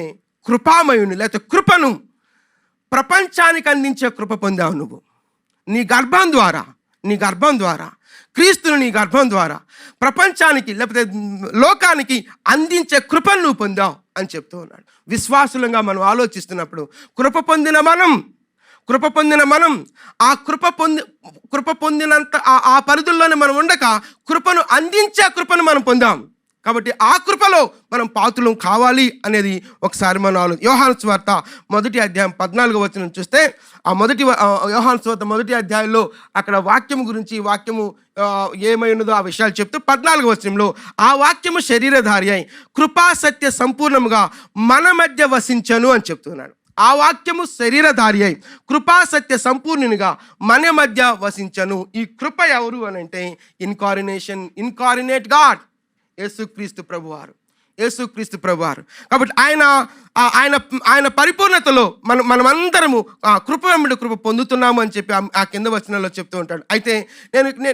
[SPEAKER 1] కృపామయుని లేకపోతే కృపను ప్రపంచానికి అందించే కృప పొందావు. నువ్వు నీ గర్భం ద్వారా క్రీస్తుని నీ గర్భం ద్వారా ప్రపంచానికి లేకపోతే లోకానికి అందించే కృపను నువ్వు పొందావు అని చెప్తూ ఉన్నాడు. విశ్వాసులంగా మనం ఆలోచిస్తున్నప్పుడు కృప పొందిన మనం ఆ కృప పొందినంత ఆ పరిధుల్లోనే మనం ఉండక కృపను అందించే కృపను మనం పొందాం. కాబట్టి ఆ కృపలో మనం పాత్రులం కావాలి అనేది ఒకసారి మనం యోహాను సువార్త 1వ అధ్యాయం 14వ వచనం చూస్తే, ఆ యోహాను సువార్త 1వ అధ్యాయంలో అక్కడ వాక్యము గురించి, వాక్యము ఏమై ఉన్నదో ఆ విషయాలు చెప్తూ 14వ వచనంలో ఆ వాక్యము శరీరధారి అయి కృపా సత్య సంపూర్ణముగా మన మధ్య వసించను అని చెప్తున్నాడు. ఆ వాక్యము శరీరధారి అయి కృపా సత్య సంపూర్ణునిగా మన మధ్య వసించను. ఈ కృప ఎవరు అని అంటే ఇన్కారినేట్ గాడ్, యేసుక్రీస్తు ప్రభువారు. కాబట్టి ఆయన పరిపూర్ణతలో మనమందరము కృప వెంబడి కృప పొందుతున్నాము అని చెప్పి ఆ కింద వచనంలో చెప్తూ ఉంటాడు. అయితే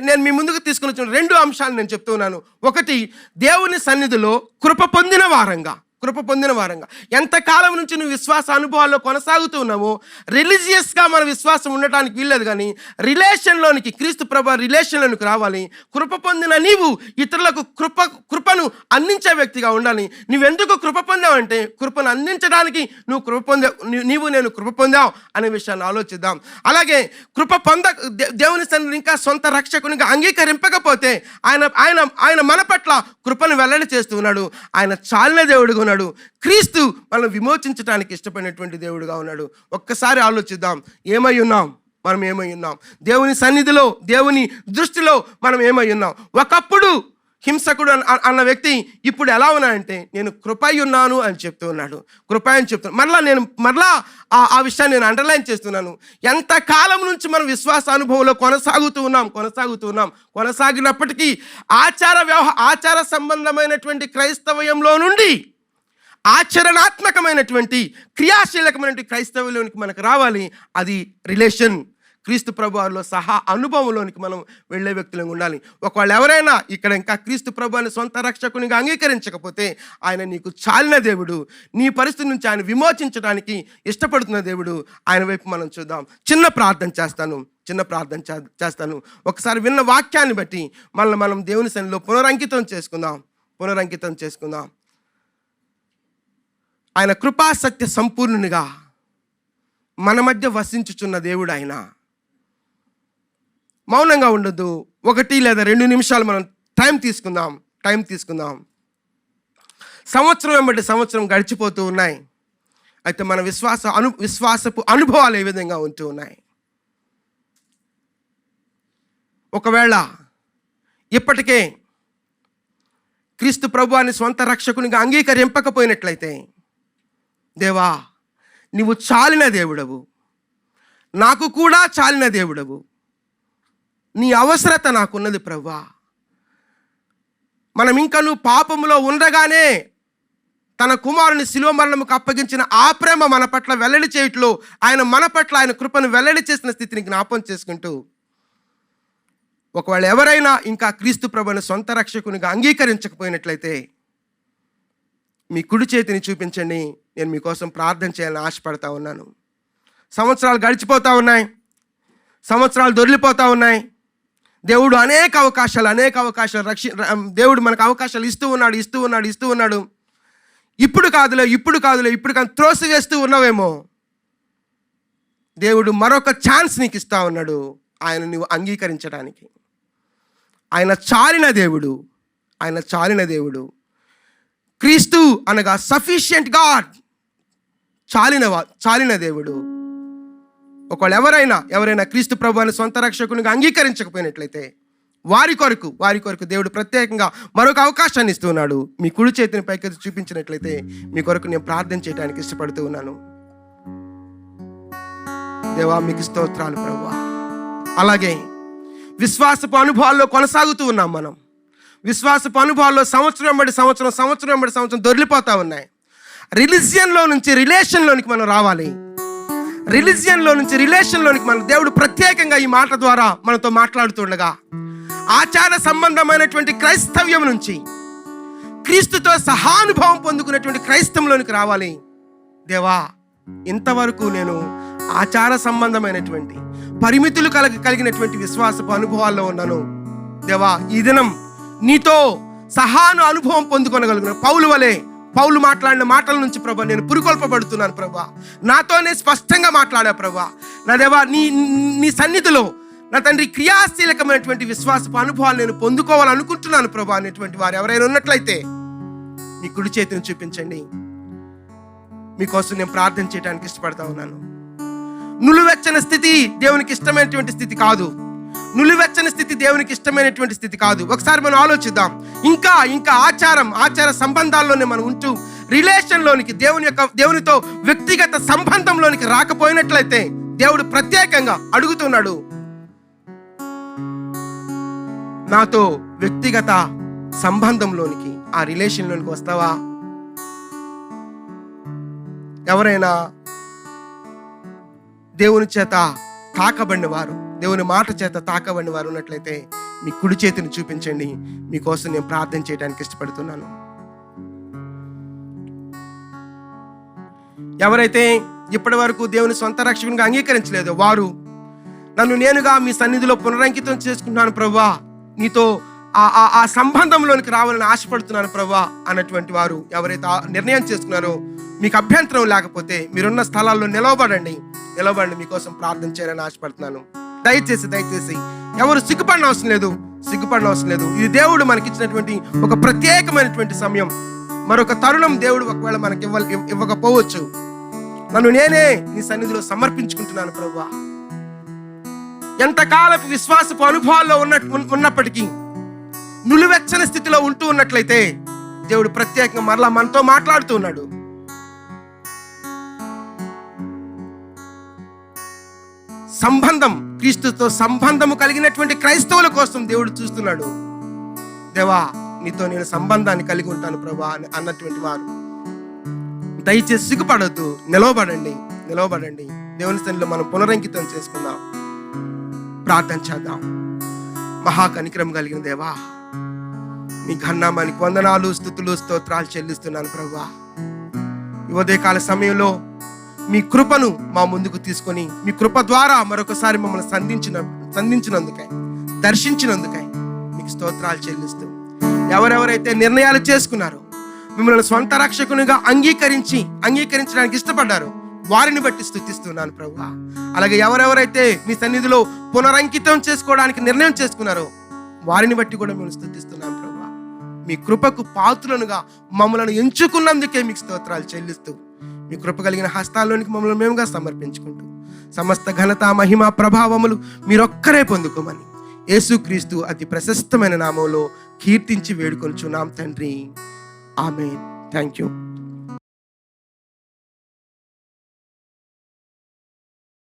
[SPEAKER 1] నేను మీ ముందుకు తీసుకుని వచ్చిన 2 అంశాలు నేను చెప్తూ ఉన్నాను. ఒకటి, దేవుని సన్నిధిలో కృప పొందిన వారంగా ఎంతకాలం నుంచి నువ్వు విశ్వాస అనుభవాల్లో కొనసాగుతూ ఉన్నామో, రిలీజియస్గా మన విశ్వాసం ఉండటానికి వీల్లేదు, కానీ రిలేషన్లోనికి, క్రీస్తు ప్రభు రిలేషన్లోనికి రావాలి. కృప పొందిన నీవు ఇతరులకు కృపను అందించే వ్యక్తిగా ఉండాలి. నువ్వెందుకు కృప పొందావంటే, కృపను అందించడానికి నేను కృప పొందావు అనే విషయాన్ని ఆలోచిద్దాం. అలాగే దేవుని సన్నిధిని ఇంకా సొంత రక్షకునిగా అంగీకరింపకపోతే ఆయన మన పట్ల కృపను వెల్లడి చేస్తూ ఉన్నాడు. ఆయన చాలిన దేవుడుగా ఉన్నాడు. క్రీస్తు మనం విమోచించడానికి ఇష్టపడినటువంటి దేవుడుగా ఉన్నాడు. ఒక్కసారి ఆలోచిద్దాం, మనం ఏమై ఉన్నాం దేవుని సన్నిధిలో, దేవుని దృష్టిలో మనం ఏమై ఉన్నాం. ఒకప్పుడు హింసకుడు అన్న వ్యక్తి ఇప్పుడు ఎలా ఉన్నాడంటే, నేను కృపై ఉన్నాను అని చెప్తూ ఉన్నాడు. మరలా ఆ విషయాన్ని నేను అండర్లైన్ చేస్తున్నాను. ఎంతకాలం నుంచి మనం విశ్వాస అనుభవంలో కొనసాగినప్పటికీ ఆచార సంబంధమైనటువంటి క్రైస్తవ్యంలో నుండి ఆచరణాత్మకమైనటువంటి క్రియాశీలకమైనటువంటి క్రైస్తవ్యంలోనికి మనకు రావాలి. అది రిలేషన్, క్రీస్తు ప్రభువులో సహా అనుభవంలోనికి మనం వెళ్ళే వ్యక్తులుగా ఉండాలి. ఒకవేళ ఎవరైనా ఇక్కడ ఇంకా క్రీస్తు ప్రభువుని సొంత రక్షకునిగా అంగీకరించకపోతే, ఆయన నీకు చాలిన దేవుడు, నీ పరిస్థితి నుంచి ఆయన విమోచించడానికి ఇష్టపడుతున్న దేవుడు. ఆయన వైపు మనం చూద్దాం. చిన్న ప్రార్థన చేస్తాను. ఒకసారి విన్న వాక్యాన్ని బట్టి మనం దేవుని సన్నిధిలో పునరంకితం చేసుకుందాం. ఆయన కృపా సత్య సంపూర్ణునిగా మన మధ్య వసించుచున్న దేవుడు ఆయన. మౌనంగా ఉండొద్దు. 1 లేదా 2 నిమిషాలు మనం టైం తీసుకుందాం. సంవత్సరం వెంబడి సంవత్సరం గడిచిపోతూ ఉన్నాయి. అయితే మన విశ్వాసపు అనుభవాలు ఏ విధంగా ఉంటూ ఉన్నాయి? ఒకవేళ ఇప్పటికే క్రీస్తు ప్రభువుని స్వంత రక్షకునిగా అంగీకరింపకపోయినట్లయితే, దేవా నీవు చాలిన దేవుడవు, నాకు కూడా చాలిన దేవుడవు, నీ అవసరత నాకున్నది ప్రభువా. మనం ఇంకా నువ్వు పాపములో ఉండగానే తన కుమారుని శిలువ మరణముకు అప్పగించిన ఆ ప్రేమ మన పట్ల వెల్లడి చేయట్లో, మన పట్ల ఆయన కృపను వెల్లడి చేసిన స్థితిని జ్ఞాపం చేసుకుంటూ, ఒకవేళ ఎవరైనా ఇంకా క్రీస్తు ప్రభువుని సొంత రక్షకునిగా అంగీకరించకపోయినట్లయితే మీ కుడి చేతిని చూపించండి. నేను మీకోసం ప్రార్థన చేయాలని ఆశపడతా ఉన్నాను. సంవత్సరాలు గడిచిపోతూ ఉన్నాయి, సంవత్సరాలు దొరికిపోతూ ఉన్నాయి. దేవుడు అనేక అవకాశాలు దేవుడు మనకు అవకాశాలు ఇస్తూ ఉన్నాడు. ఇప్పుడు కాదులే త్రోసివేస్తూ ఉన్నావేమో. దేవుడు మరొక ఛాన్స్ నీకు ఇస్తా ఉన్నాడు, ఆయన నువ్వు అంగీకరించడానికి. ఆయన చాలిన దేవుడు. క్రీస్తు అనగా సఫిషియంట్ గాడ్, చాలిన దేవుడు. ఒకవేళ ఎవరైనా క్రీస్తు ప్రభువుని సొంత రక్షకునిగా అంగీకరించకపోయినట్లయితే వారి కొరకు దేవుడు ప్రత్యేకంగా మరొక అవకాశాన్ని ఇస్తున్నాడు. మీ కుడి చేతిని పైకి చూపించినట్లయితే మీ కొరకు నేను ప్రార్థన చేయడానికి ఇష్టపడుతూ ఉన్నాను. దేవా, మీకు స్తోత్రాలు ప్రభువా. అలాగే విశ్వాసపు అనుభవాల్లో కొనసాగుతూ ఉన్నాం మనం. విశ్వాసపు అనుభవాల్లో సంవత్సరం బడి సంవత్సరం దొరికిపోతూ ఉన్నాయి. రిలీజియన్లో నుంచి రిలేషన్లోనికి మనం రావాలి. రిలేషన్లోనికి మన దేవుడు ప్రత్యేకంగా ఈ మాట ద్వారా మనతో మాట్లాడుతుండగా, ఆచార సంబంధమైనటువంటి క్రైస్తవ్యం నుంచి క్రీస్తుతో సహానుభవం పొందుకునేటువంటి క్రైస్తవంలోనికి రావాలి. దేవా, ఇంతవరకు నేను ఆచార సంబంధమైనటువంటి పరిమితులు కలిగినటువంటి విశ్వాసపు అనుభవాల్లో ఉన్నాను. దేవా, ఈ దినం నీతో అనుభవం పొందుకొనగలుగును. పౌలు మాట్లాడిన మాటల నుంచి ప్రభా నేను పురికొల్పబడుతున్నాను ప్రభా. నాతోనే స్పష్టంగా మాట్లాడా ప్రభా. నా దేవా, నీ సన్నిధిలో నా తండ్రి క్రియాశీలకమైనటువంటి విశ్వాసపు అనుభవాలు నేను పొందుకోవాలనుకుంటున్నాను ప్రభా అనేటువంటి వారు ఎవరైనా ఉన్నట్లయితే మీ కుడి చేతిని చూపించండి. మీకోసం నేను ప్రార్థన చేయడానికి ఇష్టపడతా ఉన్నాను. నులివెచ్చని స్థితి దేవునికి ఇష్టమైనటువంటి స్థితి కాదు. దేవునికి ఇష్టమైనటువంటి స్థితి కాదు. ఒకసారి మనం ఆలోచిద్దాం. ఇంకా ఆచార సంబంధాల్లోనే మనం ఉంటూ రిలేషన్లోనికి దేవునితో వ్యక్తిగత సంబంధంలోనికి రాకపోయినట్లయితే దేవుడు ప్రత్యేకంగా అడుగుతున్నాడు, నాతో వ్యక్తిగత సంబంధంలోనికి, ఆ రిలేషన్లోనికి వస్తావా? ఎవరైనా దేవుని చేత తాకబడిన వారు, దేవుని మాట చేత తాకబడిన వారు ఉన్నట్లయితే మీ కుడి చేతిని చూపించండి. మీకోసం నేను ప్రార్థన చేయడానికి ఇష్టపడుతున్నాను. ఎవరైతే ఇప్పటి వరకు దేవుని సొంత రక్షకునిగా అంగీకరించలేదో వారు, నన్ను నేనుగా మీ సన్నిధిలో పునరంకితం చేసుకుంటున్నాను ప్రభువా, నీతో ఆ సంబంధంలోనికి రావాలని ఆశపడుతున్నాను ప్రభువా అన్నటువంటి వారు ఎవరైతే నిర్ణయం చేసుకున్నారో, మీకు అభ్యంతరం లేకపోతే మీరున్న స్థలాల్లో నిలవబడండి. మీకోసం ప్రార్థన చేయాలని ఆశపడుతున్నాను. దయచేసి ఎవరు సిగ్గుపడిన అవసరం లేదు. ఇది దేవుడు మనకిచ్చినటువంటి ఒక ప్రత్యేకమైనటువంటి సమయం. మరొక తరుణం దేవుడు ఒకవేళ మనకి ఇవ్వకపోవచ్చు. నన్ను నేనే నీ సన్నిధిలో సమర్పించుకుంటున్నాను ప్రభువా. ఎంతకాలపు విశ్వాసపు అనుభవాల్లో ఉన్నప్పటికీ నులివెచ్చని స్థితిలో ఉంటూ ఉన్నట్లయితే దేవుడు ప్రత్యేకంగా మరలా మనతో మాట్లాడుతూ ఉన్నాడు. క్రీస్తుతో సంబంధము కలిగినటువంటి క్రైస్తవుల కోసం దేవుడు చూస్తున్నాడు. దేవా, నీతో నేను సంబంధాన్ని కలిగి ఉంటాను ప్రభా అన్నటువంటి వారు దయచేసి సిగ్గుపడొద్దు. నిలవబడండి. దేవుని సన్నిధిలో మనం పునరంకితం చేసుకుందాం. ప్రార్థన చేద్దాం. మహాకనికరం కలిగిన దేవా, మీ ఘననామానికి వందనాలు, స్తుతులు, స్తోత్రాలు చెల్లిస్తున్నాను ప్రభువా. ఈ ఉదయకాల సమయంలో మీ కృపను మా ముందుకు తీసుకొని మీ కృప ద్వారా మరొకసారి మమ్మల్ని సంధించినందుకై, దర్శించినందుకై మీకు స్తోత్రాలు చెల్లిస్తూ, ఎవరెవరైతే నిర్ణయాలు చేసుకున్నారో, మిమ్మల్ని స్వంత రక్షకునిగా అంగీకరించడానికి ఇష్టపడ్డారో వారిని బట్టి స్తుతిస్తున్నాను ప్రభువా. అలాగే ఎవరెవరైతే మీ సన్నిధిలో పునరంకితం చేసుకోవడానికి నిర్ణయం చేసుకున్నారో వారిని బట్టి కూడా మేము స్తుతిస్తున్నాను ప్రభువా. మీ కృపకు పాత్రులుగా మమ్మల్ని ఎంచుకున్నందుకే మీకు స్తోత్రాలు చెల్లిస్తూ, మీ కృప కలిగిన హస్తాల్లోనికి మమ్మల్ని మేముగా సమర్పించుకుంటూ, సమస్త ఘనత, మహిమ, ప్రభావములు మీరొక్కరే పొందుకోమని యేసుక్రీస్తు అతి ప్రశస్తమైన నామంలో కీర్తించి వేడుకొనుచున్నాం తండ్రి. ఆమేన్. Thank you.